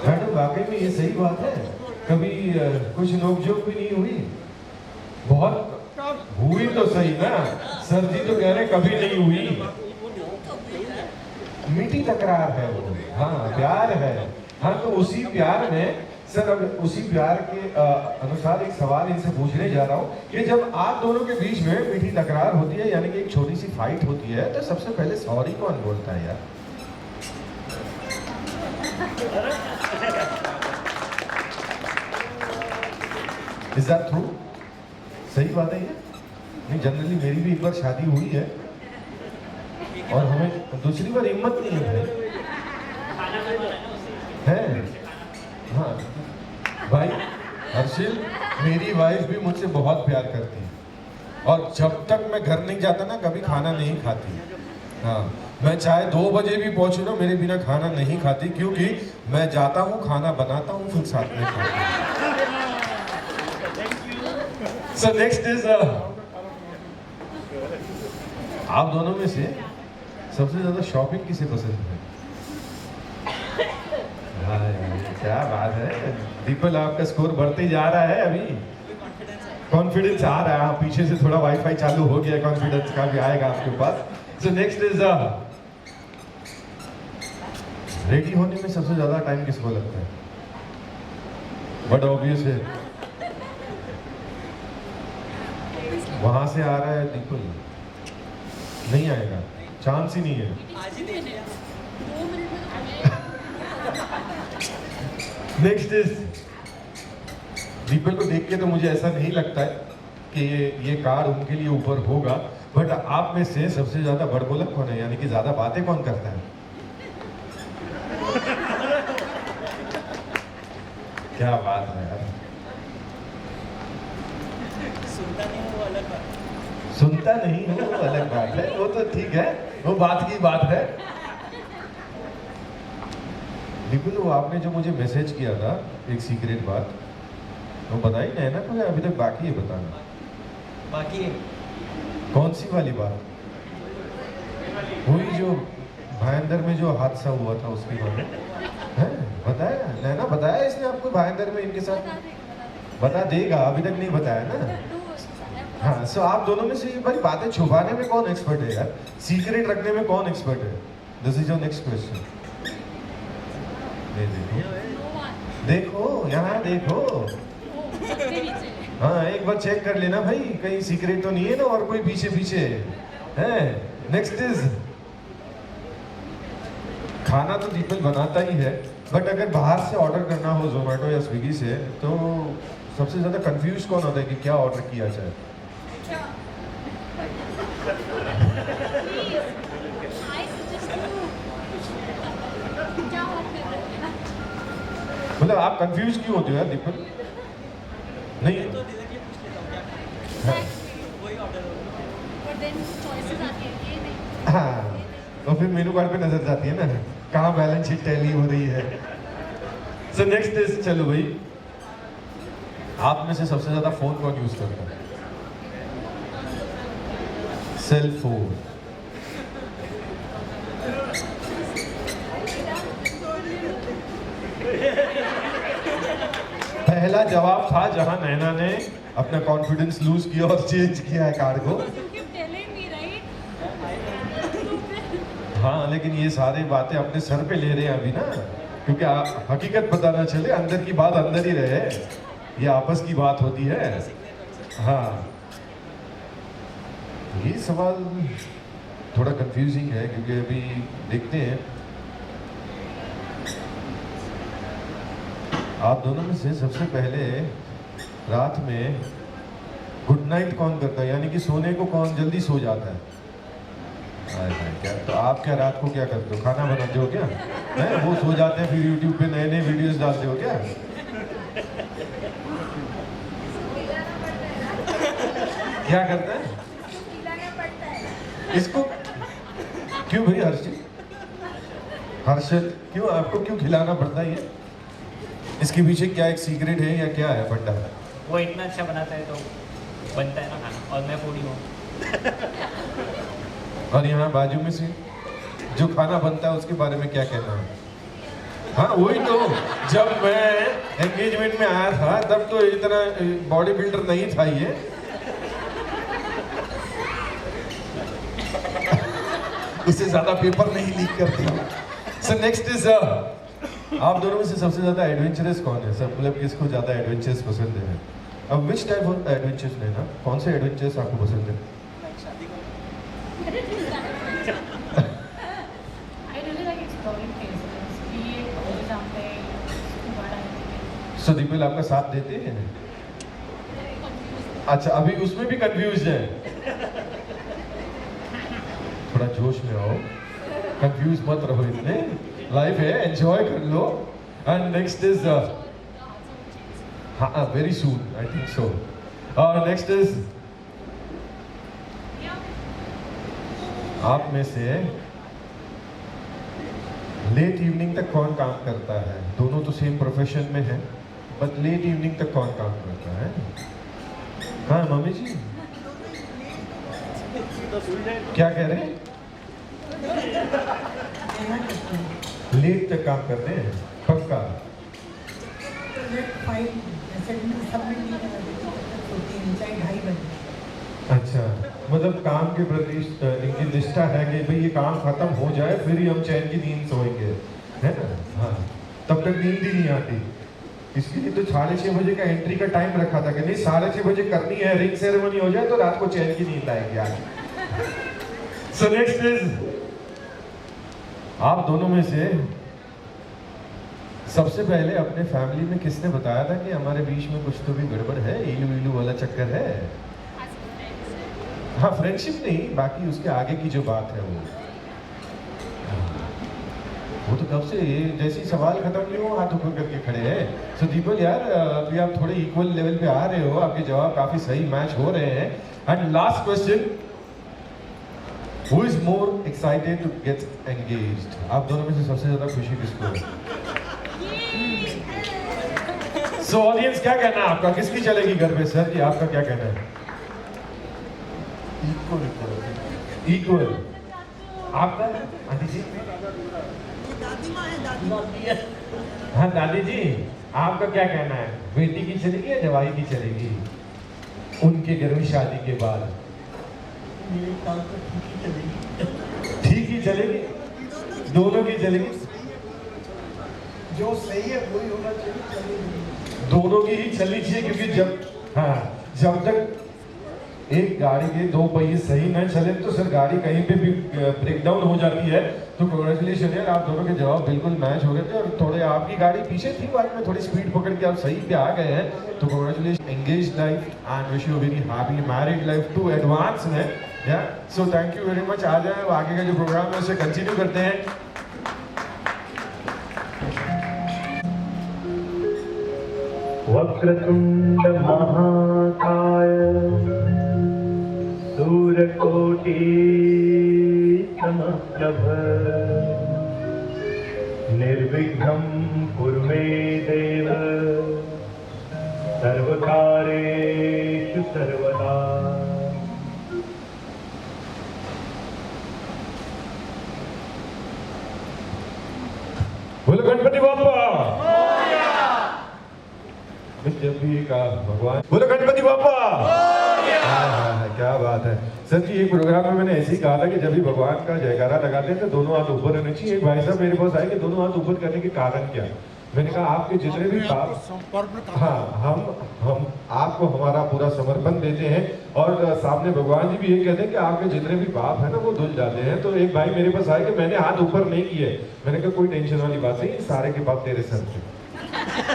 मैडम वाकई में ये सही बात है, कभी कुछ नोक जोक भी नहीं हुई? बहुत हुई तो सही ना, सर जी तो कह रहे कभी नहीं हुई। मीठी तकरार है वो, हाँ प्यार है। हाँ तो उसी प्यार में सर, अब उसी प्यार के अनुसार एक सवाल इनसे पूछने जा रहा हूँ कि जब आप दोनों के बीच में मीठी तकरार होती है, यानी कि एक छोटी सी फाइट होती है, तो सबसे पहले सॉरी कौन बोलता है यार? Is that true? सही बात है ये? नहीं, जनरली मेरी भी एक बार शादी हुई है और हमें दूसरी बार हिम्मत नहीं है। हाँ भाई हर्षिल, मेरी वाइफ भी मुझसे बहुत प्यार करती है और जब तक मैं घर नहीं जाता ना कभी खाना नहीं खाती। हाँ मैं चाहे 2 बजे भी पहुंचू ना, मेरे बिना खाना नहीं खाती, क्योंकि मैं जाता हूँ खाना बनाता हूँ फिर साथ में खाता हूँ। सो नेक्स्ट इज आप दोनों में से सबसे ज्यादा शॉपिंग किसे पसंद है? हाँ यार, क्या बात है दीपल, आपका स्कोर बढ़ते जा रहा है। अभी कॉन्फिडेंस आ रहा है, पीछे से थोड़ा वाईफाई चालू हो गया, कॉन्फिडेंस का भी आएगा आपके पास। सो नेक्स्ट इज रेडी होने में सबसे ज्यादा टाइम किसको लगता है? बट ऑब्वियस है वहां से आ रहा है दीपल, नहीं आएगा, चांस ही नहीं है। आज ही देख लिया। नेक्स्ट इज दीपल को देख के तो मुझे ऐसा नहीं लगता है कि ये कार्ड उनके लिए ऊपर होगा, बट आप में से सबसे ज्यादा बड़बोलक कौन है, यानी कि ज्यादा बातें कौन करता है? क्या बात है यार, सुनता नहीं वो अलग बात। सुनता नहीं हो वो अलग बात है, वो तो ठीक है, वो बात की बात है। दीपल, वो आपने जो मुझे मैसेज किया था एक सीक्रेट बात, वो बताई नहीं ना मुझे, अभी तक बाकी है बताना। बाकी है। कौन सी वाली बात? वही जो भाईंदर में जो हादसा हुआ था उसके बारे में है? बताया नैना, बताया इसने आपको भाईंदर में इनके साथ? बता देगा, अभी तक नहीं बताया ना। हाँ सो आप दोनों में से ये बड़ी बातें छुपाने में कौन एक्सपर्ट है यार? सीक्रेट रखने में कौन एक्सपर्ट है? This is your next question. देखो देखो यहाँ देखो, हाँ एक बार चेक कर लेना भाई, कहीं सीक्रेट तो नहीं है ना और कोई पीछे पीछे है। नेक्स्ट इज खाना तो दीपल बनाता ही है, बट अगर बाहर से ऑर्डर करना हो जोमेटो या स्विगी से, तो सबसे ज्यादा कंफ्यूज कौन होता है कि क्या ऑर्डर किया जाए? मतलब आप कंफ्यूज क्यों होते हो यार दीपक? नहीं तो डायरेक्टली पूछ लेता हूँ क्या खाना है। वही ऑर्डर होगा। हाँ तो फिर मेनू कार्ड पे नजर जाती है ना कहाँ बैलेंस शीट टैली हो रही है। सो नेक्स्ट इज, चलो भाई आप में से सबसे ज्यादा फोन कौन यूज करता है? Cell phone. पहला जवाब था जहां नैना ने अपना कॉन्फिडेंस लूज किया और चेंज किया है कार्ड को। हाँ लेकिन ये सारी बातें अपने सर पे ले रहे हैं अभी ना, क्योंकि हकीकत पता ना चले, अंदर की बात अंदर ही रहे, ये आपस की बात होती है। हाँ ये सवाल थोड़ा कंफ्यूजिंग है, क्योंकि अभी देखते हैं आप दोनों में से सबसे पहले रात में गुड नाइट कौन करता है, यानी कि सोने को कौन जल्दी सो जाता है? क्या तो आप क्या रात को क्या करते हो? खाना बनाते हो क्या? है वो सो जाते हैं, फिर YouTube पे नए नए वीडियोस डालते हो क्या? क्या करते हैं? इसको क्यों भाई हर्षित क्यों आपको क्यों खिलाना पड़ता है? ये इसके पीछे क्या एक सीक्रेट है या क्या है बड्डा? वो इतना अच्छा बनाता है तो बनता है ना खाना, और मैं फूडी हूँ। और यहाँ बाजू में से जो खाना बनता है उसके बारे में क्या कहना है? हाँ वही तो, जब मैं एंगेजमेंट में आया था तब तो इतना बॉडी बिल्डर नहीं था ये। इससे ज्यादा पेपर नहीं लीक करती। सो नेक्स्ट इज आप दोनों में से सबसे ज्यादा एडवेंचरस कौन है? सब मतलब किसको ज्यादा एडवेंचरस पसंद है? अब विच टाइप ऑफ एडवेंचरस लेना, कौन से एडवेंचरस आपको पसंद है? I really like exploring places, be it bungee jumping, scuba diving. सो दीपिल आपका साथ देते हैं? अच्छा अभी उसमें भी कंफ्यूज है। थोड़ा जोश में आओ, कंफ्यूज मत रहो इतने, लाइफ है एंजॉय कर लो। एंड नेक्स्ट इज हाँ वेरी सून आई थिंक सो। और नेक्स्ट इज आप में से लेट इवनिंग तक कौन काम करता है? दोनों तो सेम प्रोफेशन में है, बट लेट इवनिंग तक कौन काम करता है? हाँ मम्मी जी क्या कह रहे हैं? लेट तक काम करते हैं पक्का? अच्छा मतलब काम के प्रति इनकी निष्ठा है कि भाई ये काम खत्म हो जाए फिर ही हम चैन की नींद सोएंगे, है ना? हाँ तब तक नींद ही नहीं आती। इसके लिए तो 6:30 बजे का एंट्री का टाइम रखा था कि नहीं 6:30 बजे करनी है, रिंग सेरेमनी हो जाए तो रात को चैन की नींद आएगी आज। सो नेक्स्ट इज आप दोनों में से सबसे पहले अपने फैमिली में किसने बताया था कि हमारे बीच में कुछ तो भी गड़बड़ है, इलू इलू वाला चक्कर है? हाँ फ्रेंडशिप नहीं, बाकी उसके आगे की जो बात है वो तो कब से जैसे ही सवाल खत्म नहीं हो हाथ ऊपर करके खड़े हैं। सो दीपल यार अभी आप थोड़े इक्वल लेवल पे आ रहे हो, आपके जवाब काफी सही मैच हो रहे हैं। And last question, who is more excited to get engaged? आप दोनों में से सबसे ज्यादा खुशी किसको है? सो ऑडियंस क्या कहना है आपका, किसकी चलेगी घर पे? सर जी आपका क्या कहना है? इक्वल आपका? आंटी जी हाँ दादी जी आपका क्या कहना है? बेटी की चलेगी या जवाई की चलेगी उनके घर में शादी के बाद? ठीक ही चलेगी, दोनों की चलेगी, जो सही है वही होना चाहिए, दोनों की ही चलनी चाहिए। क्योंकि जब तक एक गाड़ी के दो पहिए सही न चले तो सर गाड़ी कहीं पे भी ब्रेक डाउन हो जाती है। तो कांग्रेचुलेशन यार, आप दोनों के जवाब बिल्कुल मैच हो गए थे और थोड़े आपकी गाड़ी पीछे थी, बाद में थोड़ी स्पीड पकड़ के आप सही पे आ गए हैं। तो congratulation, engaged life and wish you very happy married life to advance में। या so thank you very much. आ जाए आगे का जो प्रोग्राम है उसे कंटिन्यू करते हैं। वक्रतुंड महाकाय सूर्यकोटि समप्रभ निर्विघ्नं कुरु मे देव सर्वकार्येषु सर्वदा। बोलो गणपति बाप्पा। जब भी कहा भगवान, बोलो गणपति बाप्पा। क्या बात है सर जी। एक प्रोग्राम में मैंने ऐसे ही कहा था कि जब भी भगवान का जयकारा लगाते हैं तो दोनों हाथ ऊपर रहने चाहिए। एक भाई साहब मेरे पास आए कि दोनों हाथ ऊपर करने के कारण क्या? मैंने कहा आपके जितने भी पाप, हाँ हम आपको हमारा पूरा समर्पण देते हैं और सामने भगवान जी भी ये कहते हैं कि आपके जितने भी पाप है ना वो धुल जाते हैं। तो एक भाई मेरे पास आए कि मैंने हाथ ऊपर नहीं किए। मैंने कहा कोई टेंशन वाली बात नहीं, सारे के पाप तेरे सर पे।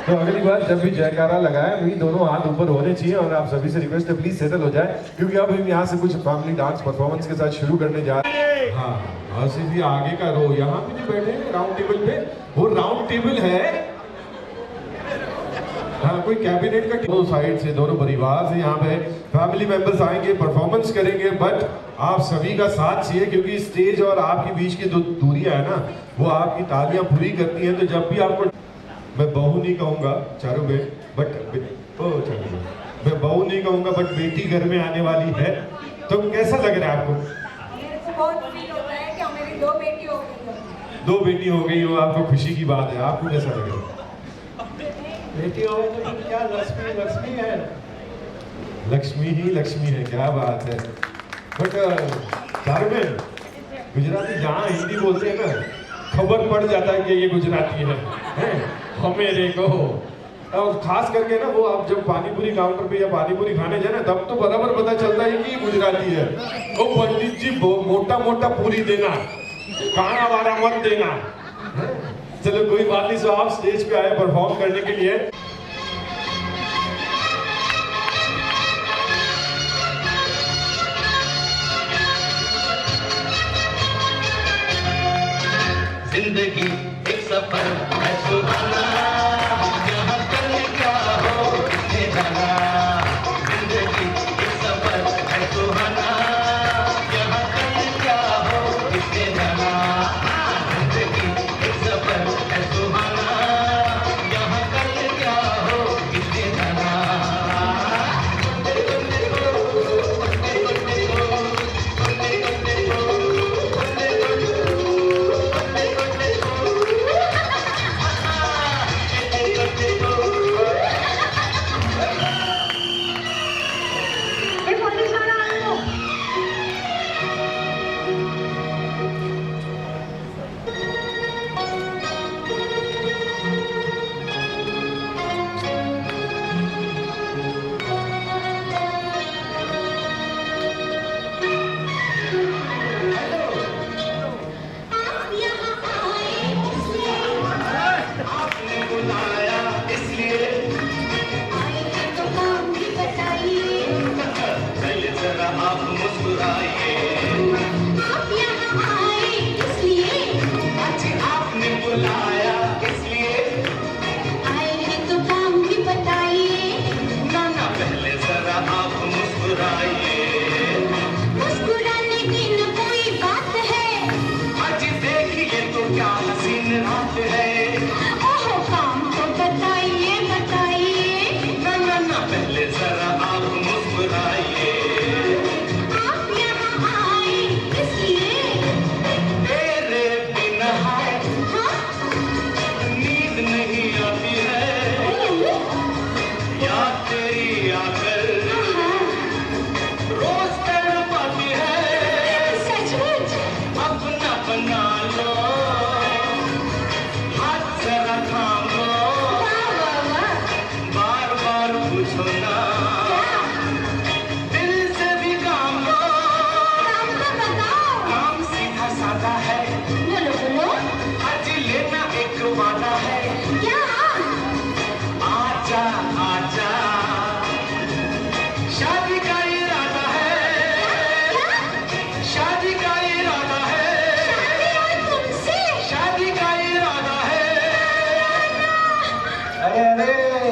तो अगली बार जब भी जयकारा लगाए वही दोनों हाथ ऊपर होने चाहिए। और आप सभी से रिक्वेस्ट है प्लीज सेटल हो जाए, क्योंकि अब हम यहाँ से कुछ फैमिली डांस परफॉर्मेंस के साथ शुरू करने जा रहे हैं। हाँ और सीधी आगे का रो, यहाँ पे जो बैठे हैं राउंड टेबल पे, वो राउंड टेबल है। हाँ कोई कैबिनेट का, दोनों साइड से दोनों परिवार से यहाँ पे फैमिली मेंबर्स आएंगे, परफॉर्मेंस करेंगे। बट आप सभी का साथ चाहिए, क्योंकि स्टेज और आपके बीच की जो दूरियां है ना वो आपकी तालियां पूरी करती हैं। तो जब भी आपको, मैं बहू नहीं कहूंगा चारों बहन, बट ओ चलिए मैं बहू नहीं कहूंगा बट बेटी घर में आने वाली है, तो कैसा लग रहा है आपको? मेरे को बहुत फील होता है कि मेरी 2 बेटी हो गई है। 2 बेटी हो गई हो, आपको खुशी की बात है। आपको कैसा लग रहा है? बेटी हो गई तो क्या लक्ष्मी लक्ष्मी है। लक्ष्मी ही लक्ष्मी है, क्या बात है। बट चार्मिन, गुजराती जहाँ हिंदी बोलते हैं ना, खबर पड़ जाता है कि ये गुजराती है, हमें देखो। और खास करके ना वो आप जब पानीपुरी काउंटर पे या पानीपुरी खाने जाए ना, तब तो बराबर पता चलता है कि गुजराती है। ओ पंडित जी मोटा मोटा पूरी देना, खाना वाला मत देना। चलो कोई बात नहीं, सो आप स्टेज पे आए परफॉर्म करने के लिए। जिंदगी एक सफर है सुहाना, यहाँ करने क्या हो किसने जाना। जिंदगी एक सफर है सुहाना, यहाँ करने क्या हो किसने जाना। जिंदगी एक सफर है सुहाना, यहाँ करने क्या हो किसने जाना।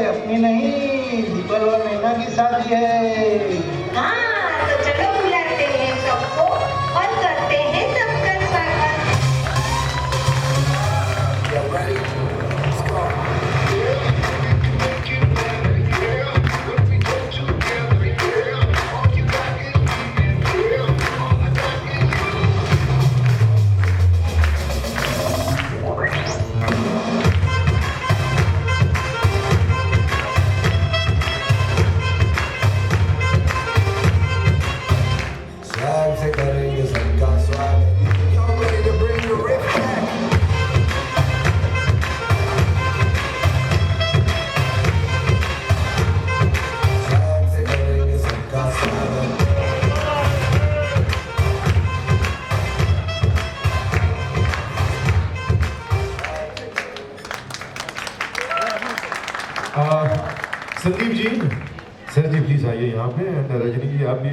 अपनी नहीं, दीपल और नैना की शादी है। हाँ, तो चलो बुलाते हैं सबको और करते हैं सबका स्वागत। Sandeep ji, sir ji please आइए यहाँ पे। एंड रजनी जी आप भी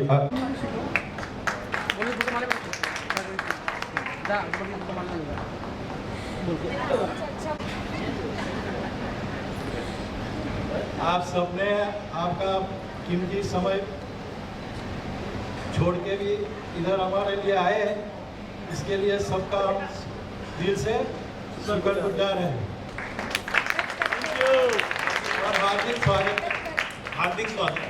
आप सबने आपका कीमती समय छोड़ के भी इधर हमारे लिए आए हैं, इसके लिए सबका दिल से शुक्रगुजार हैं। और हार्दिक स्वागत।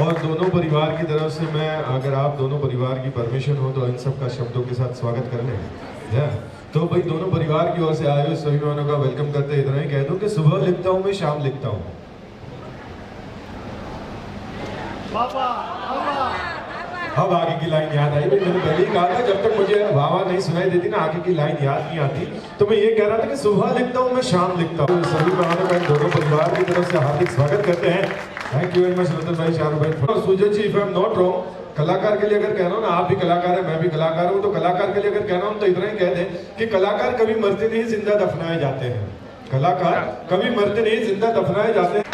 और दोनों परिवार की तरफ से मैं, अगर आप दोनों परिवार की परमिशन हो तो इन सब का शब्दों के साथ स्वागत कर लें। तो भाई दोनों परिवार की ओर से आए हुए सभी मेहमानों का वेलकम करते इतना ही कह दूं कि सुबह लिखता हूं मैं, शाम लिखता हूं। अब आगे की लाइन याद आई। मैंने पहले ही कहा था जब तक मुझे वाह वाह नहीं सुनाई देती ना, आगे की लाइन याद नहीं आती। तो मैं ये कह रहा था कि सुबह लिखता हूँ मैं, शाम लिखता हूँ। सभी मेहमानों का दोनों परिवार की तरफ से हार्दिक स्वागत करते हैं। Thank you very much Ratan भाई, शाहरुख भाई और Sujay ji. If I am not wrong, कलाकार के लिए अगर कह रहा हूँ ना, आप भी कलाकार है, मैं भी कलाकार हूँ, तो कलाकार के लिए अगर कहना हूँ तो इतना ही कह दें कि कलाकार कभी मरते नहीं, जिंदा दफनाए जाते हैं। कलाकार कभी मरते नहीं, जिंदा दफनाए जाते हैं।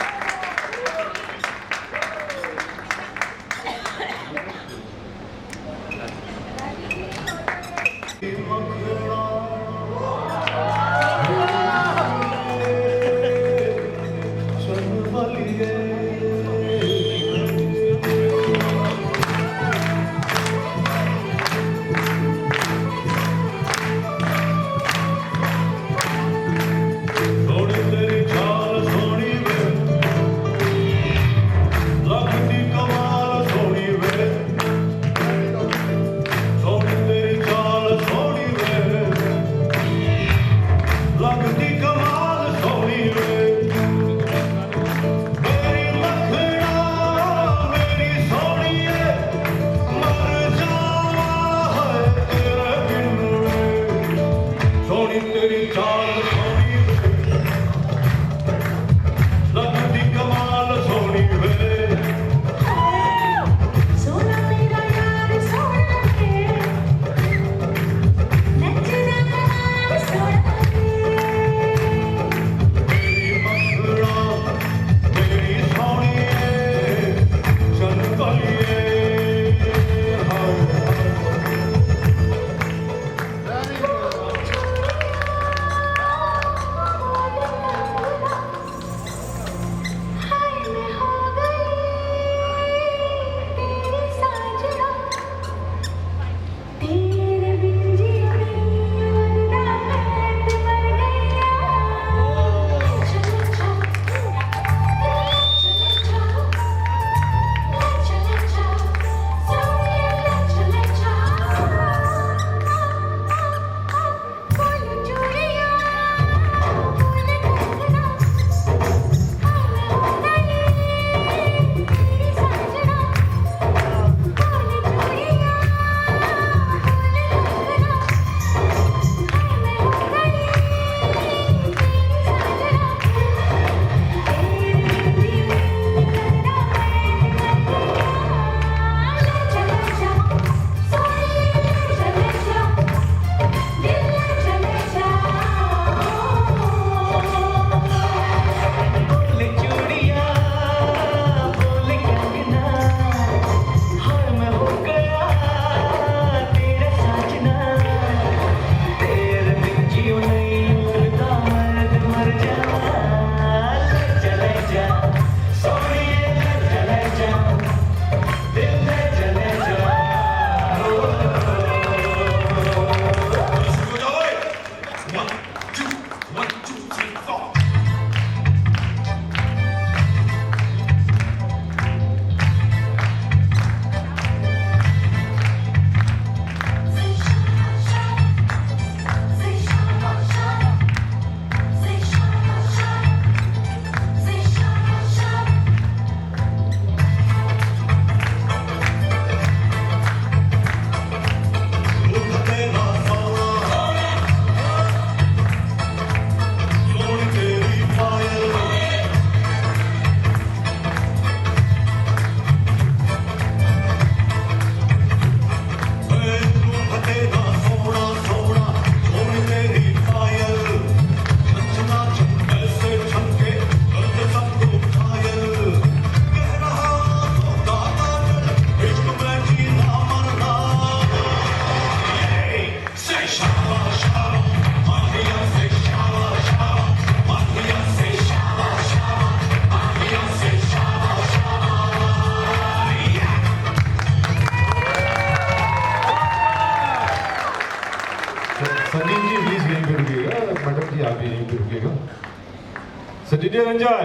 So did you enjoy?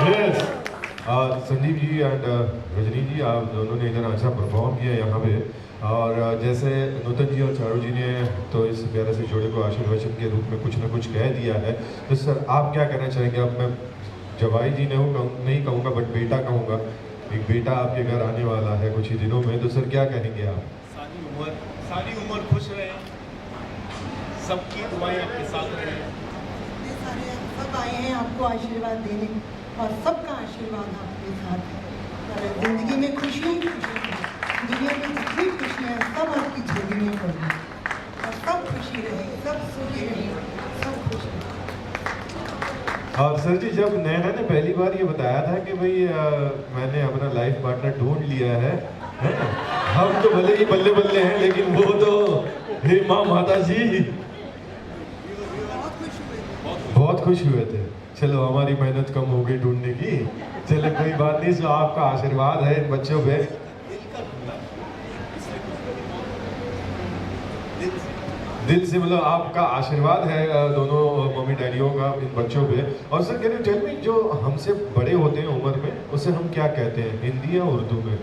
Yes. Sandeep ji and Rajni ji, आप दोनों ने इतना अच्छा परफॉर्म किया यहाँ पे। और जैसे नूतन जी और चारू जी ने तो इस प्यारे से जोड़े को आशीर्वचन के रूप में कुछ ना कुछ कह दिया है, तो सर आप क्या कहना चाहेंगे? अब मैं जवाई जी ने नहीं कहूँगा बट बेटा कहूँगा, एक बेटा आपके घर आने वाला है कुछ ही दिनों में, तो सर क्या कहेंगे आप? सारी उम्र खुश रहे, सबकी दुआएं आपके साथ रहे। सब आए हैं आपको आशीर्वाद देने और सबका आशीर्वाद आपके साथ है। और जिंदगी में खुशियाँ ही खुशियाँ हैं, दुनिया में जितनी खुशियाँ हैं सब आपकी झोली में पड़ी और सब खुशी रहे, सब सुखी रहे, सब खुश रहे। और सर जी, जब नैना ने पहली बार ये बताया था कि भाई मैंने अपना लाइफ पार्टनर ढूंढ लिया है, हम तो भले ही बल्ले बल्ले हैं लेकिन वो तो हे माँ माता जी बहुत खुश हुए थे। चलो हमारी मेहनत कम हो गई ढूंढने की, चलो कोई बात नहीं, जो आपका आशीर्वाद है इन बच्चों पे, दिल से मतलब आपका आशीर्वाद है दोनों मम्मी डैडियों का इन बच्चों पे। और सर कह रहे हैं जो हमसे बड़े होते हैं उम्र में, उसे हम क्या कहते हैं हिंदी या उर्दू में?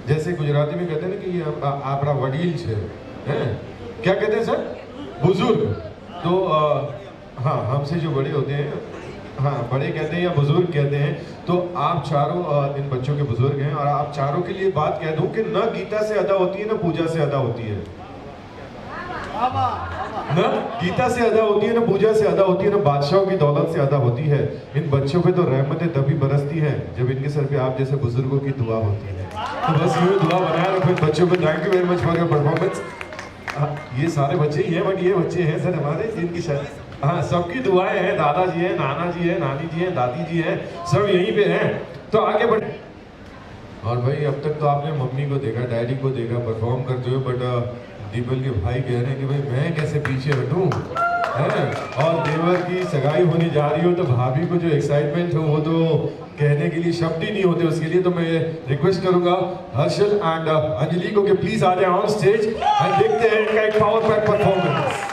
जैसे गुजराती में कहते हैं ना कि ये आपका वडील है, क्या कहते हैं सर? बुजुर्ग। तो हाँ, हमसे जो बड़े होते हैं, हाँ बड़े कहते हैं या बुजुर्ग कहते हैं। तो आप चारों इन बच्चों के बुजुर्ग हैं और आप चारों के लिए बात कह दूं कि न गीता से अदा होती है न पूजा से अदा होती है, न गीता से अदा होती है न पूजा से अदा होती है न बादशाहों की दौलत से अदा होती है। इन बच्चों पे तो रहमतें तभी बरसती हैं जब इनके सर पे आप जैसे बुजुर्गों की दुआ होती है। तो बस यूँ दुआ बनाए रखो इन बच्चों को। Thank you very much for your performance. ये सारे बच्चे ही हैं बट ये बच्चे हैं सर हमारे जिनकी शायद, हाँ सबकी दुआएं हैं, दादाजी हैं, नाना जी हैं, नानी जी हैं, दादी जी हैं, सब यहीं पे हैं। तो आगे बढ़े। और भाई अब तक तो आपने मम्मी को देखा, डैडी को देखा परफॉर्म करते हुए, बट दीपल के भाई कह रहे हैं कि भाई मैं कैसे पीछे हटूं, है? और देवर की सगाई होने जा रही हो तो भाभी को जो एक्साइटमेंट हो वो तो कहने के लिए शब्द ही नहीं होते उसके लिए। तो मैं रिक्वेस्ट करूंगा हर्षल एंड अंजलि को कि प्लीज आ जाए ऑन स्टेज एंड देखते हैं इनका एक पावर पैक परफॉर्मेंस।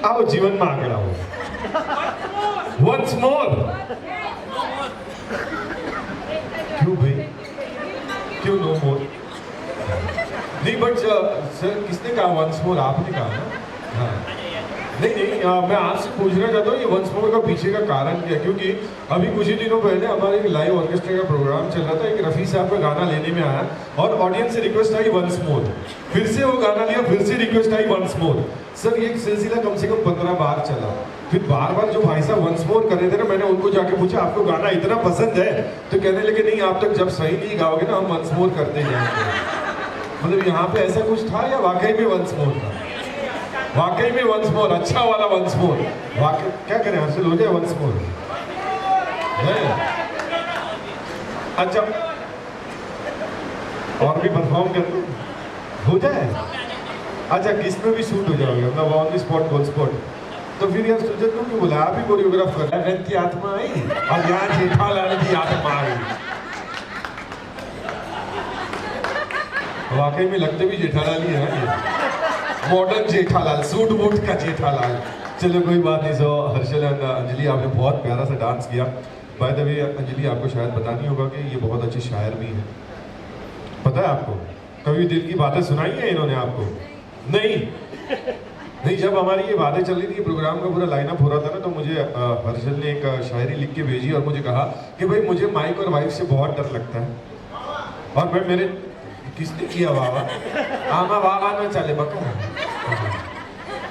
आओ जीवन में आगे आओ वंस मोर क्यों भाई क्यों नो मोर नहीं बट सर किसने कहा वंस मोर आपने कहा ना हाँ नहीं मैं आपसे पूछना चाहता हूँ ये वंस मोर का पीछे का कारण क्या है क्योंकि अभी कुछ ही दिनों पहले हमारे एक लाइव ऑर्केस्ट्रा का प्रोग्राम चल रहा था एक रफ़ी साहब का गाना लेने में आया और ऑडियंस से रिक्वेस्ट आई वंस मोर फिर से वो गाना लिया फिर से रिक्वेस्ट आई वंस मोर सर ये सिलसिला कम से कम 15 बार चला फिर बार बार जो भाई साहब वंस मोर कर रहे थे ना मैंने उनको जाके पूछा आपको गाना इतना पसंद है तो कहने लगे नहीं आप तक जब सही नहीं गाओगे ना हम वंस मोर करते जाएंगे मतलब यहाँ पे ऐसा कुछ था या वाकई में वंस मोर था वाकई में वंस मोर अच्छा वाला वंस मोर वाकई क्या करें हासिल हो जाए वंस मोर अच्छा और भी परफॉर्म कर दो हो जाए अच्छा किस में भी शूट हो जाओगे मतलब on the spot goal spot तो फिर यार सुजन को क्यों बोला आप ही कोरियोग्राफ कर रहे हैं की आत्मा आई और यहाँ जेठालाल की आत्मा आई वाकई में लगते भी जेठालाल ही है मॉडर्न जेठालाल सूट बूट का जेठालाल चलो कोई बात नहीं सो हर्षल एंड अंजलि आपने बहुत प्यारा सा डांस किया बाय द वे अंजलि आपको शायद पता नहीं होगा कि ये बहुत अच्छी शायर भी है पता है आपको कभी दिल की बातें सुनाई है इन्होंने आपको नहीं जब हमारी ये बातें चल रही थी प्रोग्राम का पूरा लाइनअप हो रहा था ना तो मुझे हर्षल ने एक शायरी लिख के भेजी और मुझे कहा कि भाई मुझे माइक और वाइफ से बहुत डर लगता है और मैं मेरे किसने किया वावा आमा वावा ना चले बका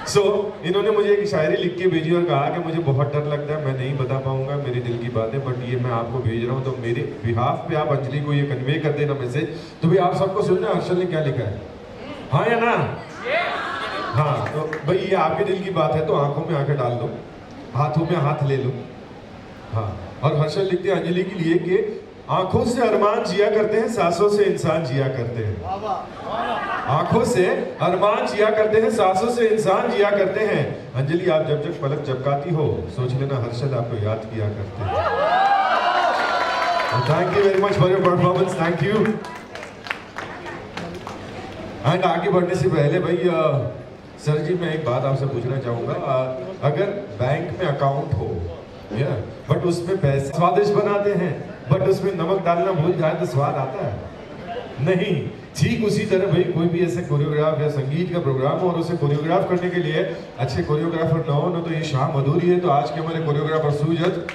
सो इन्होंने मुझे एक शायरी लिख के भेजी और कहा कि मुझे बहुत डर लगता है मैं नहीं बता पाऊंगा मेरी दिल की बातें बट ये मैं आपको भेज रहा हूँ तो मेरे बिहाफ पे आप अंजलि को ये कन्वे कर देना मैसेज तो भाई आप सबको सुनना हर्षल ने क्या लिखा है हाँ या ना हाँ तो भाई ये आपके दिल की बात है तो आंखों में आंखें डाल दो हाथों में हाथ ले लो हाँ और हर्षल लिखते हैं अंजलि के लिए कि आंखों से अरमान जिया करते हैं सांसों से इंसान जिया करते हैं आंखों से अरमान जिया करते हैं सांसों से इंसान जिया करते हैं अंजलि आप जब जब पलक झपकाती हो सोच लेना हर्षल आपको याद किया करते हैं thank you very much for your performance thank you and आगे बढ़ने से पहले भाई सर जी मैं एक बात आपसे पूछना चाहूंगा अगर बैंक में अकाउंट हो बट उसमें पैसे स्वादिष्ट बनाते हैं बट उसमें नमक डालना भूल जाए तो स्वाद आता है नहीं ठीक उसी तरह भाई कोई भी ऐसे कोरियोग्राफ या संगीत का प्रोग्राम हो और उसे कोरियोग्राफ करने के लिए अच्छे कोरियोग्राफर न हो ना तो ये शाम अधूरी है तो आज के हमारे कोरियोग्राफर सुगत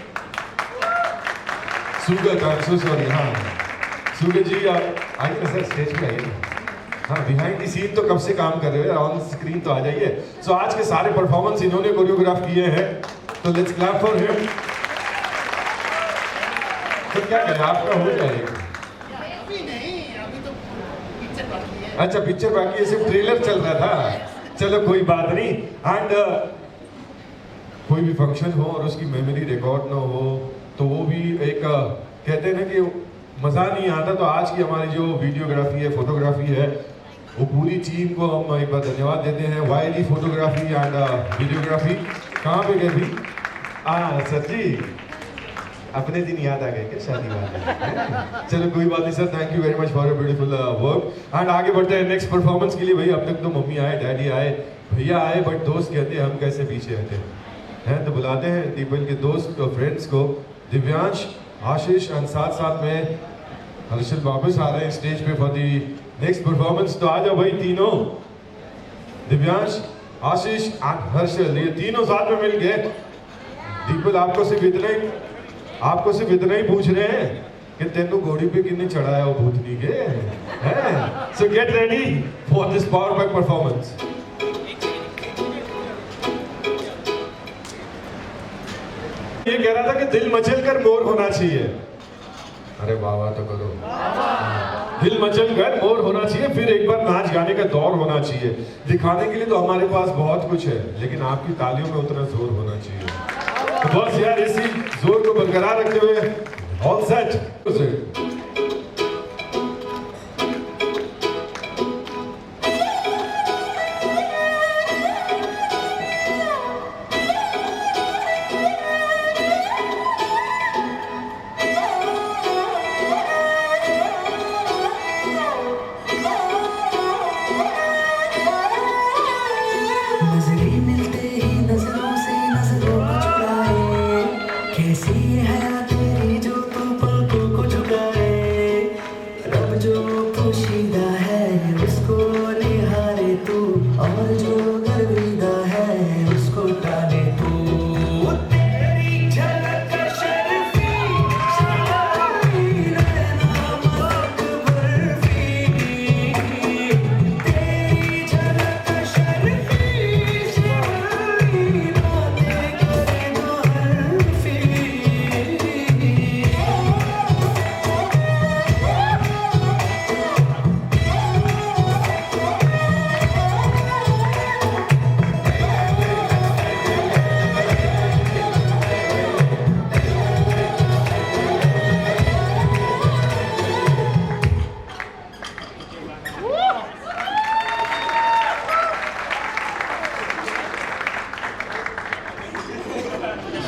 सॉरी हाँ सुगत जी आइए ना सर स्टेज पे आइए हाँ बिहाइंड द सीन तो कब से काम कर रहे हो ऑन स्क्रीन तो आ जाइए सो आज के सारे परफॉर्मेंस इन्होंने कोरियोग्राफ किए हैं तो लेट्स क्लैप फॉर हिम तो क्या करें आपका हो जाएगा अच्छा पिक्चर बाकी है सिर्फ ट्रेलर चल रहा था चलो कोई बात नहीं एंड कोई भी फंक्शन हो और उसकी मेमोरी रिकॉर्ड ना हो तो वो भी एक कहते हैं ना कि मज़ा नहीं आता तो आज की हमारी जो वीडियोग्राफी है फोटोग्राफी है वो पूरी टीम को हम एक बार धन्यवाद देते हैं वाईली फोटोग्राफी एंड वीडियोग्राफी कहाँ पे गए भी सर जी अपने दिन याद आ गए क्या शादी वाले चलो कोई बात नहीं sir thank you very much for your beautiful work and आगे बढ़ते हैं नेक्स्ट परफॉर्मेंस के लिए भाई अब तक तो मम्मी आए डैडी आए भैया आए बट दोस्त कहते हैं हम कैसे पीछे रहते हैं तो बुलाते हैं दीपल के दोस्त और फ्रेंड्स को दिव्यांश आशीष एंड साथ साथ में हर्षल वापस आ रहे हैं स्टेज पे फॉर दी नेक्स्ट परफॉर्मेंस तो आ जाओ भाई तीनों दिव्यांश आशीष एंड हर्षल ये तीनों साथ में मिल गए दीपल आपको सिर्फ इतना ही पूछ रहे हैं कि तेनू घोड़ी पे किन्ने चढ़ाया वो भूतनी के हैं सो get ready for this power pack performance ये कह रहा था कि दिल मचल कर मोर होना चाहिए अरे वाह तो करो दिल मचल कर मोर होना चाहिए फिर एक बार नाच गाने का दौर होना चाहिए दिखाने के लिए तो हमारे पास बहुत कुछ है लेकिन आपकी तालियों में उतना जोर होना चाहिए तो बस यार इसी जोर को बरकरार रखते हुए ऑल सेट नजरें मिलते ही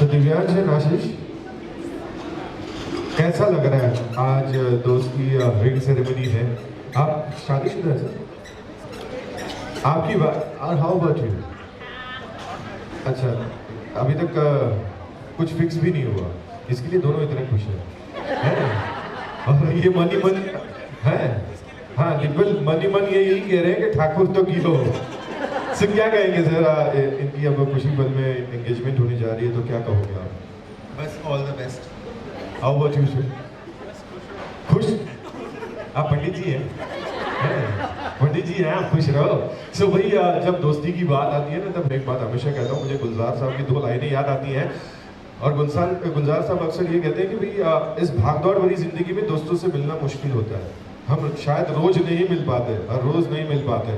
तो दिव्यांश एंड आशीष, कैसा लग रहा है आज दोस्त की रिंग सेरेमनी है? आप शादीशुदा हैं सर? आपकी बात, और हाउ अबाउट यू? अच्छा, अभी तक कुछ फिक्स भी नहीं हुआ, इसके लिए दोनों इतने खुश हैं। और ये मनी मन है, हाँ लिबल मनी मन यही कह रहे हैं कि ठाकुर तो की हो। सर क्या कहेंगे सर, इनकी अब खुशी पल में एंगेजमेंट होने जा रही है, तो क्या कहोगे आप? बस all the best. How about you sir? खुश? आप पंडित जी हैं? पंडित जी हैं, आप खुश रहो। सो भाई जब दोस्ती की बात आती है ना, तब मैं एक बात हमेशा कहता हूँ, मुझे गुलजार साहब की 2 लाइनें याद आती हैं। और गुलजार साहब अक्सर ये कहते हैं कि भाई इस भागदौड़ भरी जिंदगी में दोस्तों से मिलना मुश्किल होता है। हम शायद रोज नहीं मिल पाते, हर रोज नहीं मिल पाते,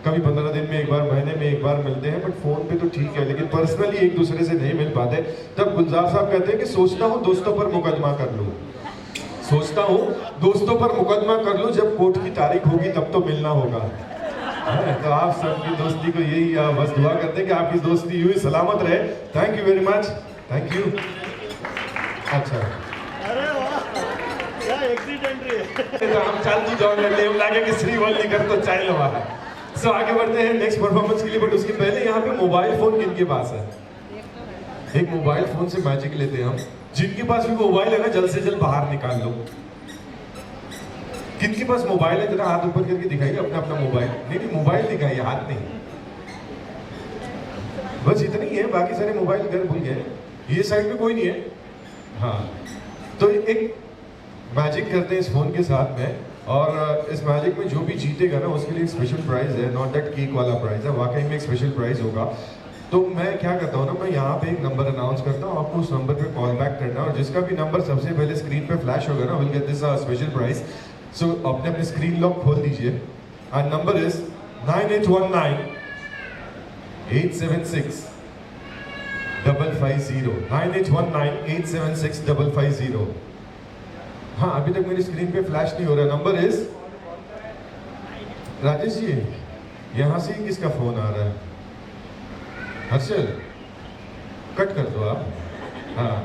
कभी 15 दिन में एक बार, महीने में एक बार मिलते हैं, बट फोन पे तो ठीक है, लेकिन पर्सनली एक दूसरे से नहीं मिल पाते। तब गुलजार साहब कहते हैं कि सोचता हूँ दोस्तों पर मुकदमा कर लूँ, सोचता हूँ दोस्तों पर मुकदमा कर लूँ, जब कोर्ट की तारीख होगी तब तो मिलना होगा। तो आप सबकी दोस्ती को यही बस दुआ करते हैं कि आपकी दोस्ती यूं ही सलामत रहे। Thank you very much, thank you. अच्छा, अरे वाह, क्या एक्सीडेंट है। तो हम चालती जाओ लागे कि श्री वल्ली कर तो चाय लवा है। सो आगे बढ़ते हैं नेक्स्ट परफॉर्मेंस के लिए, बट उसके पहले यहाँ पे मोबाइल फोन किनके पास है? एक मोबाइल फोन से मैजिक लेते हैं हम। जिनके पास भी मोबाइल है ना, जल्द से जल्द बाहर निकाल लो। किनके पास मोबाइल है, जरा हाथ ऊपर करके दिखाइए अपना अपना मोबाइल। नहीं, मोबाइल दिखाइए, हाथ नहीं। बस इतना ही है, बाकी सारे मोबाइल घर भूल गए। ये साइड में कोई नहीं है। हाँ, तो एक मैजिक करते हैं इस फोन के साथ में, और इस मैजिक में जो भी जीतेगा ना, उसके लिए एक स्पेशल प्राइज है। नॉट दैट केक वाला प्राइज है, वाकई में एक स्पेशल प्राइज होगा। तो मैं क्या करता हूँ ना, मैं यहाँ पे एक नंबर अनाउंस करता हूँ, आपको उस नंबर पे कॉल बैक करना है, और जिसका भी नंबर सबसे पहले स्क्रीन पे फ्लैश होगा ना, will get this special prize. So अपने अपने स्क्रीन लॉक खोल दीजिए, एंड नंबर इज 9819 876 550 9819 876 550। हाँ, अभी तक मेरी स्क्रीन पे फ्लैश नहीं हो रहा। नंबर इज, राजेश जी यहाँ से किसका फोन आ रहा है? हर्षल, कट कर दो आप। हाँ,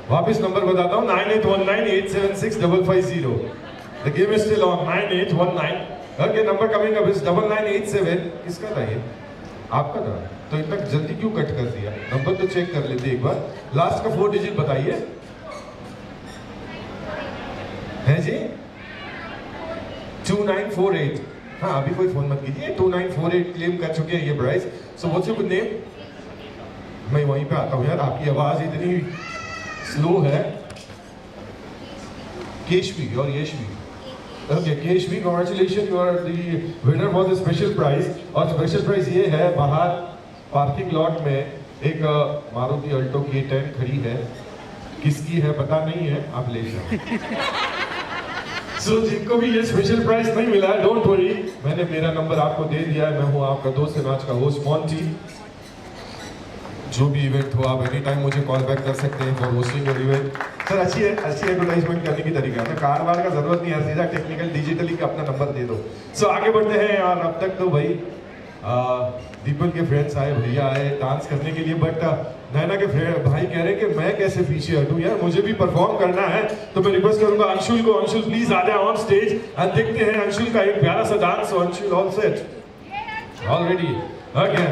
वापस नंबर बताता हूँ, 9819 876 550। The game is still on, 9819। Okay, number coming up is 9987। किसका था ये? आपका था? तो इतना जल्दी क्यों कट कर दिया? नंबर तो चेक कर लेते एक बार। लास्ट का 4 डिजिट बताइए। है जी 2948। हाँ, अभी कोई फोन मत कीजिए, 2948 क्लेम कर चुके हैं ये price. So what's your good name? मैं वहीं पे आता हूँ यार, आपकी आवाज इतनी स्लो है। केशवी और Yashvi. Okay Keshvi, congratulation, you are the winner for the special prize. और स्पेशल प्राइज ये है, बाहर पार्किंग लॉट में एक मारुति अल्टो K10 खड़ी है। किसकी है पता नहीं है, आप ले जाओ। सो जिनको भी ये स्पेशल प्राइज नहीं मिला है, डोंट वरी, मैंने मेरा नंबर आपको दे दिया है। मैं हूँ आपका दोस्त नाच का होस्ट मोंटी। जो भी इवेंट हो, आप एनी टाइम मुझे कॉल बैक कर सकते हैं for hosting your event. Sir अच्छी एडवर्टाइजमेंट करने की तरीका है, कार वार का जरूरत नहीं है, सीधा टेक्निकल डिजिटली अपना नंबर दे दो। सो आगे बढ़ते हैं। और अब तक तो भाई दीपक के फ्रेंड्स आए, भैया आए डांस करने के लिए, बट नैना के भाई कह रहे हैं कि मैं कैसे पीछे हटूं यार, मुझे भी परफॉर्म करना है। तो मैं रिक्वेस्ट करूंगा अंशुल को, अंशुल प्लीज आ जाए ऑन स्टेज एंड देखते हैं अंशुल का एक प्यारा सा dance. Anshul all set? Already? Okay.